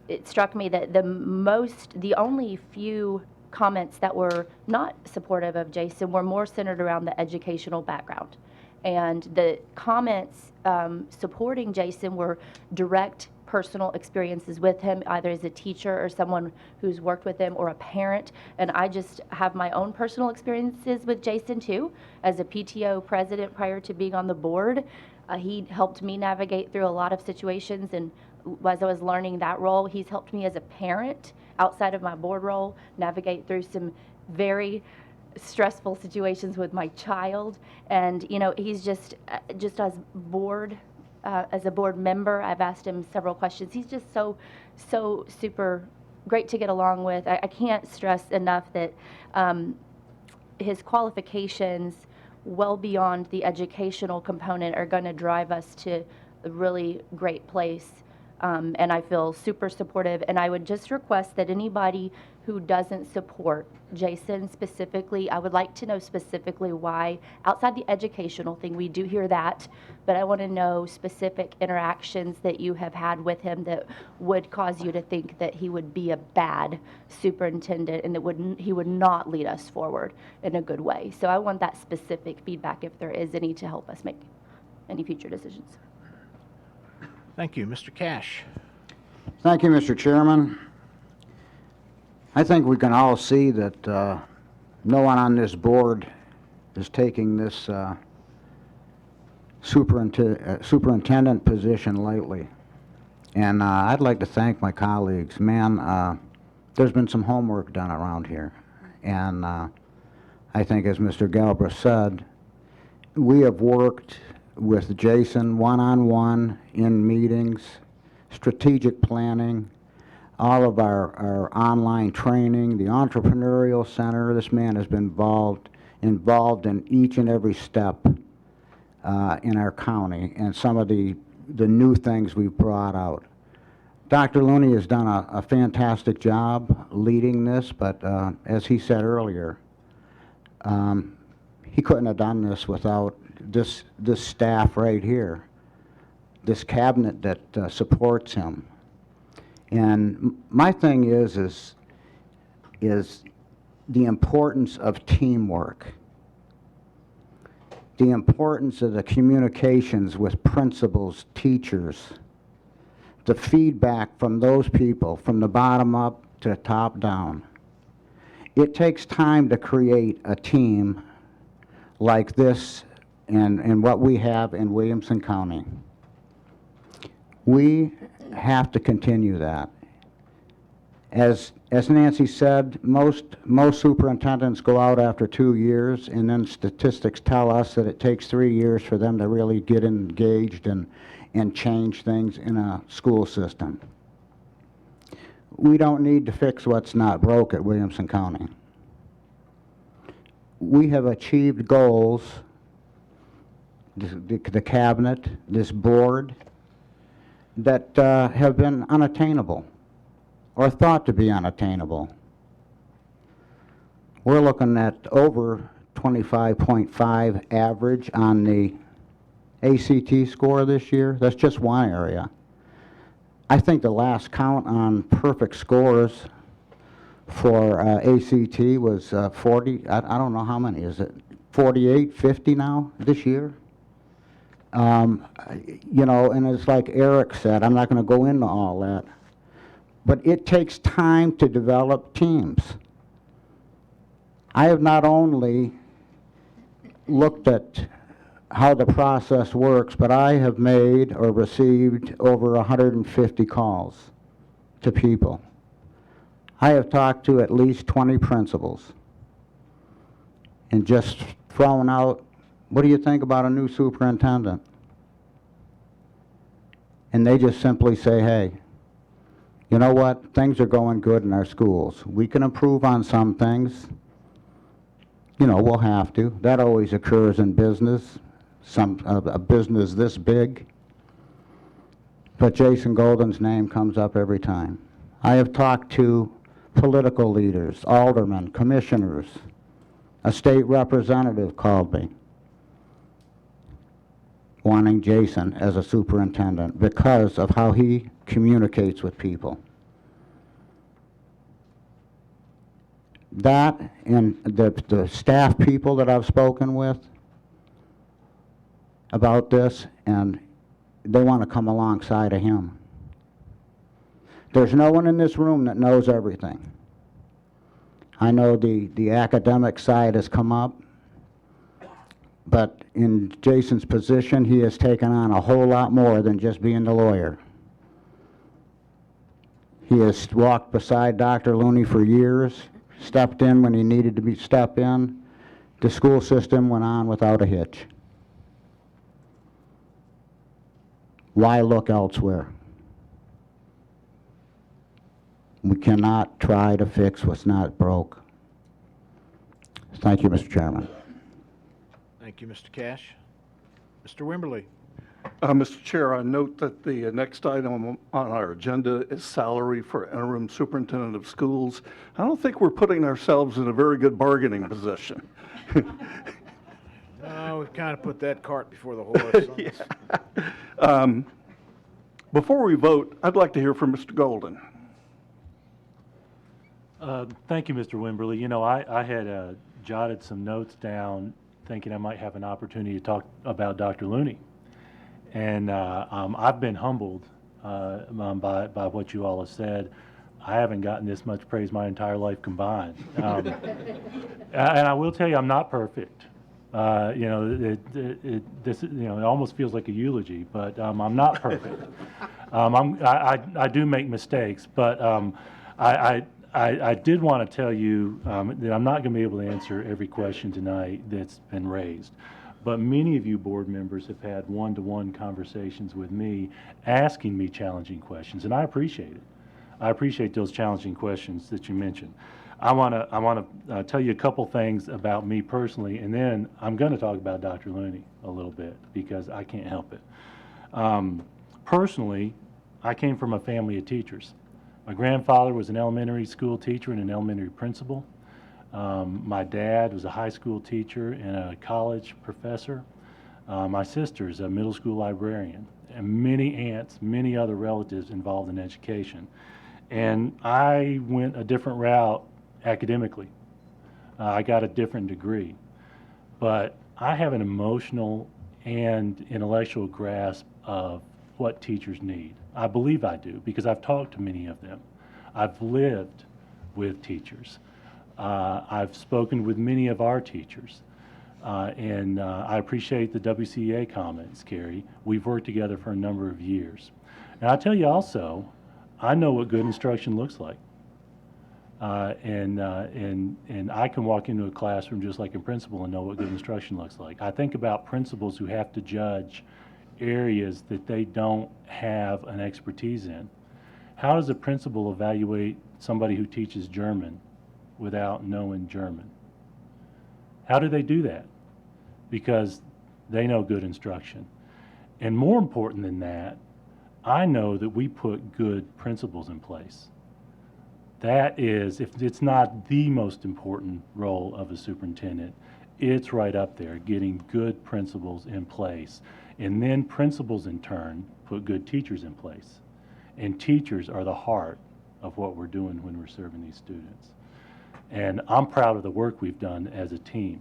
it struck me that the only few comments that were not supportive of Jason were more centered around the educational background. And the comments supporting Jason were direct personal experiences with him, either as a teacher or someone who's worked with him or a parent. And I just have my own personal experiences with Jason too. As a PTO president prior to being on the board, he helped me navigate through a lot of situations, and as I was learning that role, he's helped me as a parent outside of my board role navigate through some very stressful situations with my child. And he's just as a board member, I've asked him several questions. He's just so super great to get along with. I can't stress enough that his qualifications, well beyond the educational component, are going to drive us to a really great place. And I feel super supportive. And I would just request that anybody who doesn't support Jason specifically, I would like to know specifically why. Outside the educational thing, we do hear that, but I want to know specific interactions that you have had with him that would cause you to think that he would be a bad superintendent and that he would not lead us forward in a good way. So I want that specific feedback, if there is any, to help us make any future decisions. Thank you. Mr. Cash. Thank you, Mr. Chairman. I think we can all see that no one on this board is taking this superintendent position lightly. And I'd like to thank my colleagues. Man, there's been some homework done around here. And I think, as Mr. Galbraith said, we have worked with Jason one-on-one in meetings, strategic planning, all of our online training, the entrepreneurial center. This man has been involved in each and every step in our county, and some of the new things we've brought out. Dr. Looney has done a fantastic job leading this, but as he said earlier, he couldn't have done this without this staff right here, this cabinet that supports him. And my thing is the importance of teamwork, the importance of the communications with principals, teachers, the feedback from those people, from the bottom up to the top down. It takes time to create a team like this and what we have in Williamson County. We have to continue that. As Nancy said, most superintendents go out after 2 years, and then statistics tell us that it takes 3 years for them to really get engaged and change things in a school system. We don't need to fix what's not broke at Williamson County. We have achieved goals, the cabinet, this board, that have been unattainable or thought to be unattainable. We're looking at over 25.5 average on the ACT score this year. That's just one area. I think the last count on perfect scores for ACT was 40. I don't know how many. Is it 48, 50 now this year? You know, and it's like Eric said, I'm not going to go into all that, but it takes time to develop teams. I have not only looked at how the process works, but I have made or received over 150 calls to people. I have talked to at least 20 principals. and just throwing out, what do you think about a new superintendent? And they just simply say, hey, you know what, things are going good in our schools. We can improve on some things. You know, we'll have to. That always occurs in business, a business this big. But Jason Golden's name comes up every time. I have talked to political leaders, aldermen, commissioners. A state representative called me wanting Jason as a superintendent because of how he communicates with people. That and the staff people that I've spoken with about this, and they want to come alongside of him. There's no one in this room that knows everything. I know the academic side has come up, but in Jason's position, he has taken on a whole lot more than just being the lawyer. He has walked beside Dr. Looney for years, stepped in when he needed to step in. The school system went on without a hitch. Why look elsewhere? We cannot try to fix what's not broke. Thank you, Mr. Chairman. Thank you, Mr. Cash. Mr. Wimberly. Mr. Chair, I note that the next item on our agenda is salary for interim superintendent of schools. I don't think we're putting ourselves in a very good bargaining position. No, we've kind of put that cart before the horse. Yeah. Before we vote, I'd like to hear from Mr. Golden. Thank you, Mr. Wimberly. You know, I had jotted some notes down thinking I might have an opportunity to talk about Dr. Looney. And I've been humbled by what you all have said. I haven't gotten this much praise my entire life combined. And I will tell you, I'm not perfect. You know, it almost feels like a eulogy, but I'm not perfect. I do make mistakes, but I did want to tell you that I'm not going to be able to answer every question tonight that's been raised. But many of you board members have had one-to-one conversations with me asking me challenging questions, and I appreciate it. I appreciate those challenging questions that you mentioned. I want to tell you a couple things about me personally, and then I'm going to talk about Dr. Looney a little bit because I can't help it. Personally, I came from a family of teachers. My grandfather was an elementary school teacher and an elementary principal. My dad was a high school teacher and a college professor. My sister's a middle school librarian, and many aunts, many other relatives involved in education. And I went a different route academically. I got a different degree. But I have an emotional and intellectual grasp of what teachers need. I believe I do because I've talked to many of them. I've lived with teachers. I've spoken with many of our teachers. And I appreciate the WCEA comments, Kerri. We've worked together for a number of years. And I'll tell you also, I know what good instruction looks like. And I can walk into a classroom just like a principal and know what good instruction looks like. I think about principals who have to judge areas that they don't have an expertise in. How does a principal evaluate somebody who teaches German without knowing German? How do they do that? Because they know good instruction. And more important than that, I know that we put good principals in place. That is, if it's not the most important role of a superintendent, it's right up there, getting good principals in place. And then principals in turn put good teachers in place. And teachers are the heart of what we're doing when we're serving these students. And I'm proud of the work we've done as a team.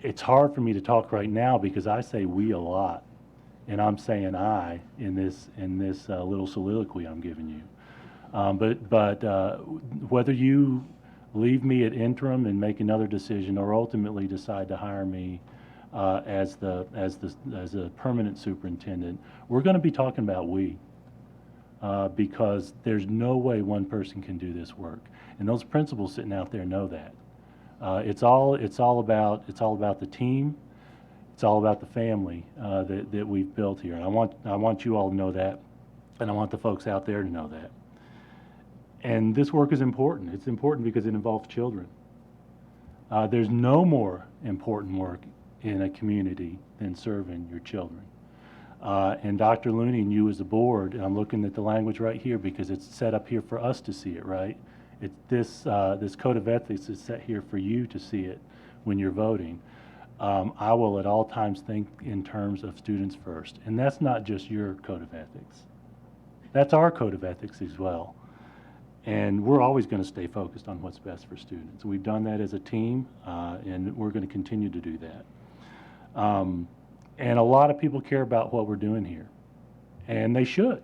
It's hard for me to talk right now because I say we a lot. And I'm saying I in this little soliloquy I'm giving you. But whether you leave me at interim and make another decision or ultimately decide to hire me as a permanent superintendent, we're going to be talking about we. Because there's no way one person can do this work. And those principals sitting out there know that. It's all about the team. It's all about the family that we've built here. And I want you all to know that, and I want the folks out there to know that. And this work is important. It's important because it involves children. There's no more important work in a community than serving your children. And Dr. Looney and you as a board, and I'm looking at the language right here because it's set up here for us to see it, right? This code of ethics is set here for you to see it when you're voting. I will at all times think in terms of students first. And that's not just your code of ethics. That's our code of ethics as well. And we're always going to stay focused on what's best for students. We've done that as a team, and we're going to continue to do that. And a lot of people care about what we're doing here. And they should,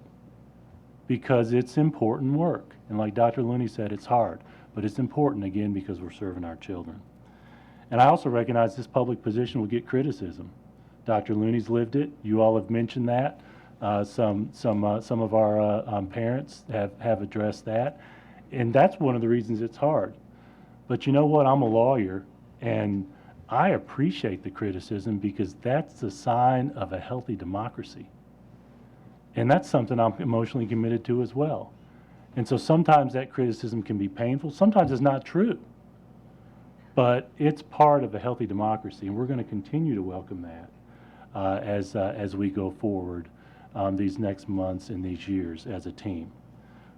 because it's important work. And like Dr. Looney said, it's hard, but it's important, again, because we're serving our children. And I also recognize this public position will get criticism. Dr. Looney's lived it. You all have mentioned that. Some of our parents have addressed that. And that's one of the reasons it's hard. But you know what? I'm a lawyer, and I appreciate the criticism because that's a sign of a healthy democracy. And that's something I'm emotionally committed to as well. And so sometimes that criticism can be painful. Sometimes it's not true. But it's part of a healthy democracy, and we're going to continue to welcome that as we go forward these next months and these years as a team.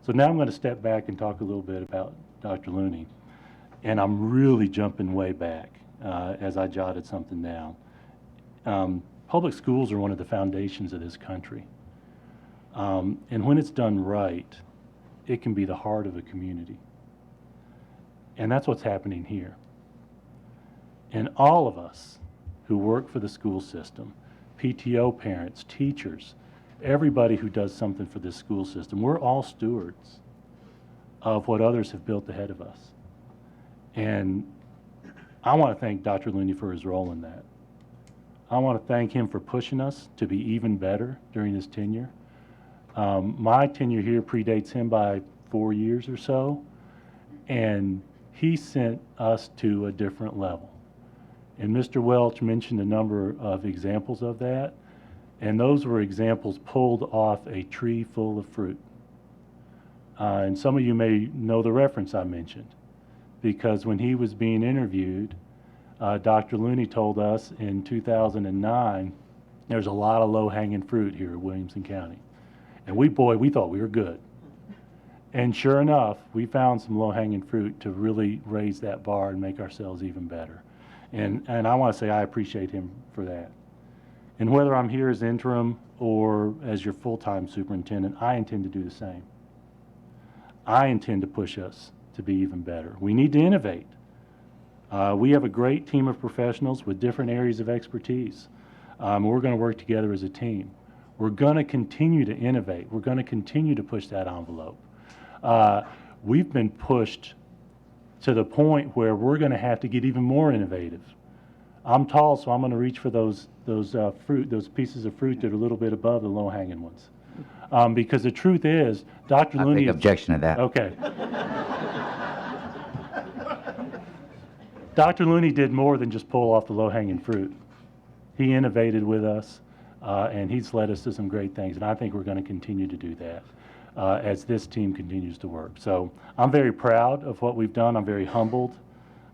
So now I'm going to step back and talk a little bit about Dr. Looney. And I'm really jumping way back as I jotted something down. Public schools are one of the foundations of this country. And when it's done right, it can be the heart of a community. And that's what's happening here. And all of us who work for the school system, PTO parents, teachers, everybody who does something for this school system, we're all stewards of what others have built ahead of us. And I want to thank Dr. Looney for his role in that. I want to thank him for pushing us to be even better during his tenure. My tenure here predates him by 4 years or so, and he sent us to a different level. And Mr. Welch mentioned a number of examples of that, and those were examples pulled off a tree full of fruit. And some of you may know the reference I mentioned, because when he was being interviewed, Dr. Looney told us in 2009, there's a lot of low-hanging fruit here at Williamson County. And we thought we were good. And sure enough, we found some low-hanging fruit to really raise that bar and make ourselves even better. And I want to say I appreciate him for that. And whether I'm here as interim or as your full-time superintendent, I intend to do the same. I intend to push us to be even better. We need to innovate. We have a great team of professionals with different areas of expertise. We're going to work together as a team. We're going to continue to innovate. We're going to continue to push that envelope. We've been pushed to the point where we're going to have to get even more innovative. I'm tall, so I'm going to reach for those pieces of fruit that are a little bit above the low-hanging ones. Because the truth is, Dr. Looney... I take objection to that. Okay. Dr. Looney did more than just pull off the low-hanging fruit. He innovated with us, and he's led us to some great things, and I think we're going to continue to do that as this team continues to work. So I'm very proud of what we've done. I'm very humbled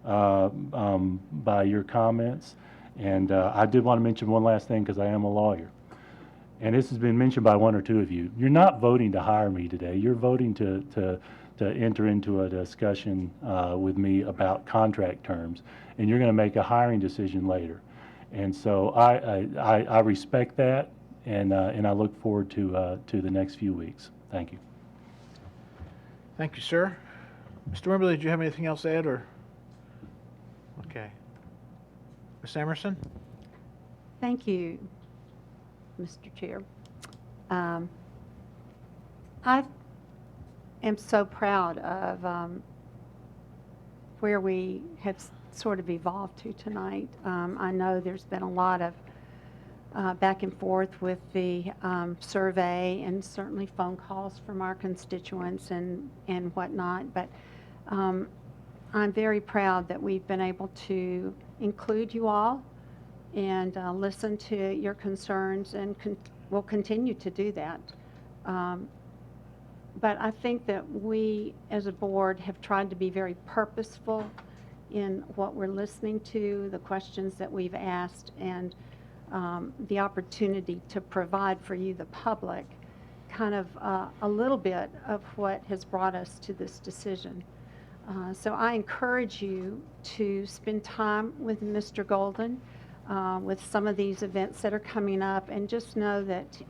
by your comments, and I did want to mention one last thing because I am a lawyer. And this has been mentioned by one or two of you. You're not voting to hire me today. You're voting to enter into a discussion with me about contract terms, and you're going to make a hiring decision later. And so I respect that, and I look forward to the next few weeks. Thank you. Thank you, sir. Mr. Wimberly, did you have anything else to add, or? Okay. Ms. Emerson? Thank you, Mr. Chair. I am so proud of where we have sort of evolved to tonight. I know there's been a lot of back and forth with the survey and certainly phone calls from our constituents and whatnot, but I'm very proud that we've been able to include you all and listen to your concerns, and we'll continue to do that. But I think that we, as a board, have tried to be very purposeful in what we're listening to, the questions that we've asked, and the opportunity to provide for you, the public, kind of a little bit of what has brought us to this decision. So I encourage you to spend time with Mr. Golden, with some of these events that are coming up, and just know that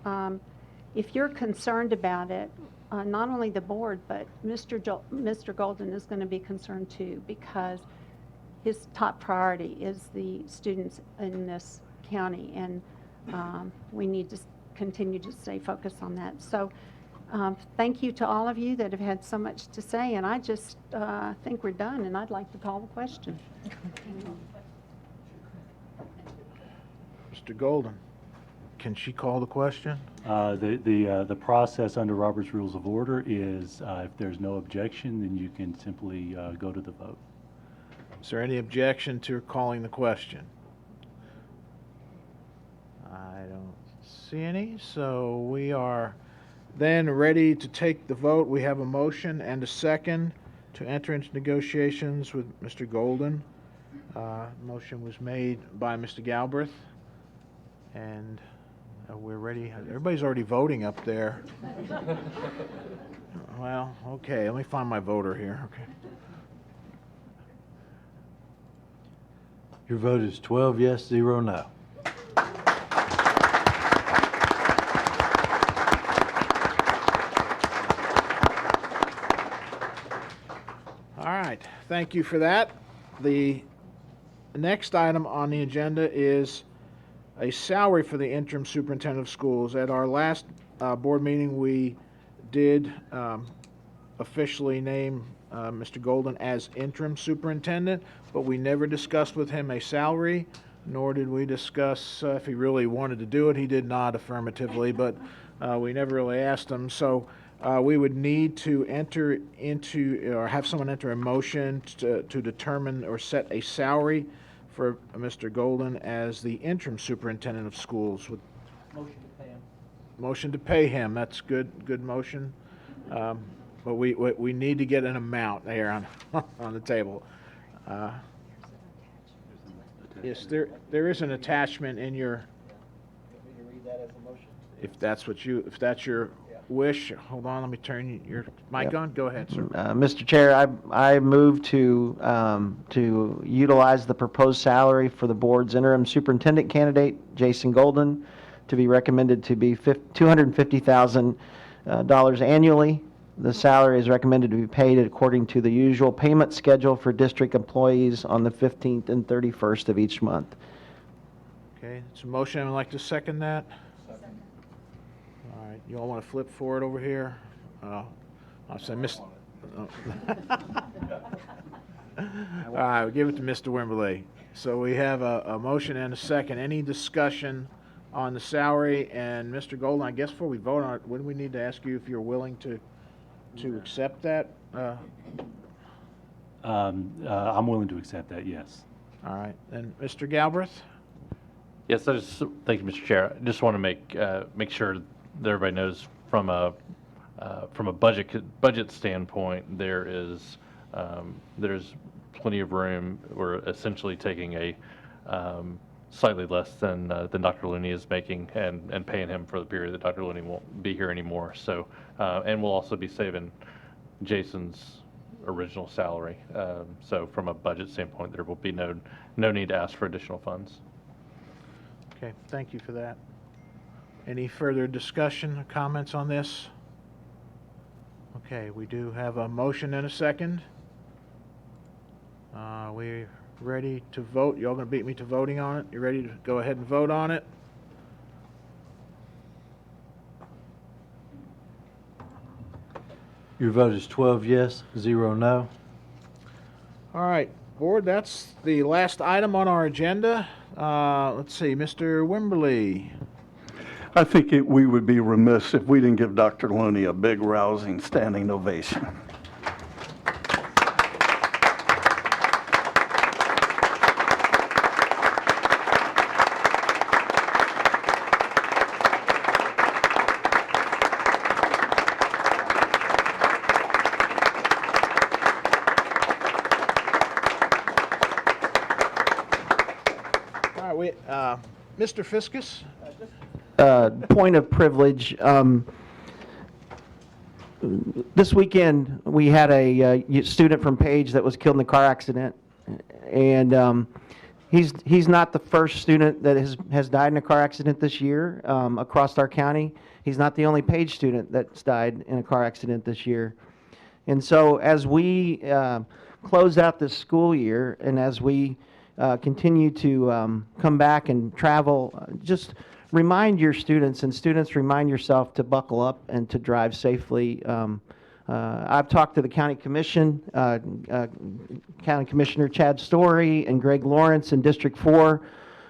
if you're concerned about it, not only the board, but Mr. Golden is going to be concerned too, because his top priority is the students in this county, and we need to continue to stay focused on that. So thank you to all of you that have had so much to say, and I just think we're done, and I'd like to call the question. Mr. Golden, can she call the question? The process under Robert's Rules of Order is if there's no objection, then you can simply go to the vote. Is there any objection to her calling the question? I don't see any, so we are then ready to take the vote. We have a motion and a second to enter into negotiations with Mr. Golden. Motion was made by Mr. Galbraith, and we're ready. Everybody's already voting up there. Well, okay, let me find my voter here. Okay. Your vote is 12 yes, 0 no. All right, thank you for that. The next item on the agenda is a salary for the interim superintendent of schools. At our last board meeting, we did officially name Mr. Golden as interim superintendent, but we never discussed with him a salary, nor did we discuss if he really wanted to do it. He did not affirmatively, but we never really asked him. So we would need to enter into, or have someone enter a motion to determine or set a salary for Mr. Golden as the interim superintendent of schools. With Motion to pay him. motion to pay him, that's good motion. But we need to get an amount there on the table. Yes, there is an attachment in your. If that's your wish. Hold on, let me turn your mic on. Go ahead, sir. Mr. Chair, I move to utilize the proposed salary for the board's interim superintendent candidate, Jason Golden, to be recommended to be $250,000 annually. The salary is recommended to be paid according to the usual payment schedule for district employees on the 15th and 31st of each month. Okay, it's a motion. I'd like to second that. All right, you all want to flip forward over here? I'll say Miss. All right, we'll give it to Mr. Wimberly. So we have a motion and a second. Any discussion on the salary? And Mr. Golden, I guess before we vote on it, wouldn't we need to ask you if you're willing to accept that? I'm willing to accept that, yes. All right, and Mr. Galbraith? Yes, thank you, Mr. Chair. I just want to make sure that everybody knows from a budget standpoint, there's plenty of room. We're essentially taking a slightly less than Dr. Looney is making and paying him for the period that Dr. Looney won't be here anymore. So, and we'll also be saving Jason's original salary. So from a budget standpoint, there will be no need to ask for additional funds. Okay, thank you for that. Any further discussion or comments on this? Okay, we do have a motion and a second. We're ready to vote. You all going to beat me to voting on it? You ready to go ahead and vote on it? Your vote is 12 yes, 0 no. All right, board, that's the last item on our agenda. Let's see, Mr. Wimberly. I think we would be remiss if we didn't give Dr. Looney a big rousing standing ovation. Mr. Fiskus? Point of privilege. This weekend, we had a student from Page that was killed in a car accident. And he's not the first student that has died in a car accident this year across our county. He's not the only Page student that's died in a car accident this year. And so as we close out this school year and as we continue to come back and travel, just remind your students, and students remind yourself to buckle up and to drive safely. I've talked to the county commission, County Commissioner Chad Story and Greg Lawrence in District 4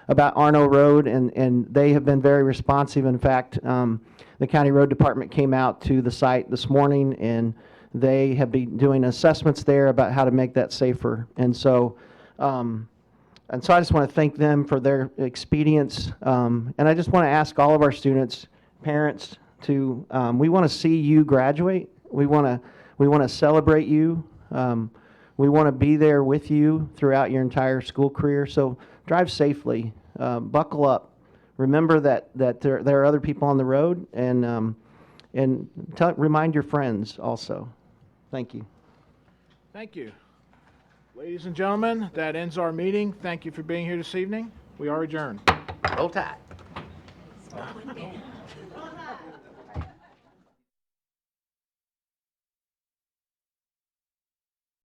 about Arno Road, and they have been very responsive. In fact, the County Road Department came out to the site this morning, and they have been doing assessments there about how to make that safer. And so I just want to thank them for their expedience. And I just want to ask all of our students, parents, to we want to see you graduate. We want to celebrate you. We want to be there with you throughout your entire school career. So drive safely. Buckle up. Remember that there are other people on the road, and remind your friends also. Thank you. Thank you. Ladies and gentlemen, that ends our meeting. Thank you for being here this evening. We are adjourned. Roll Tide.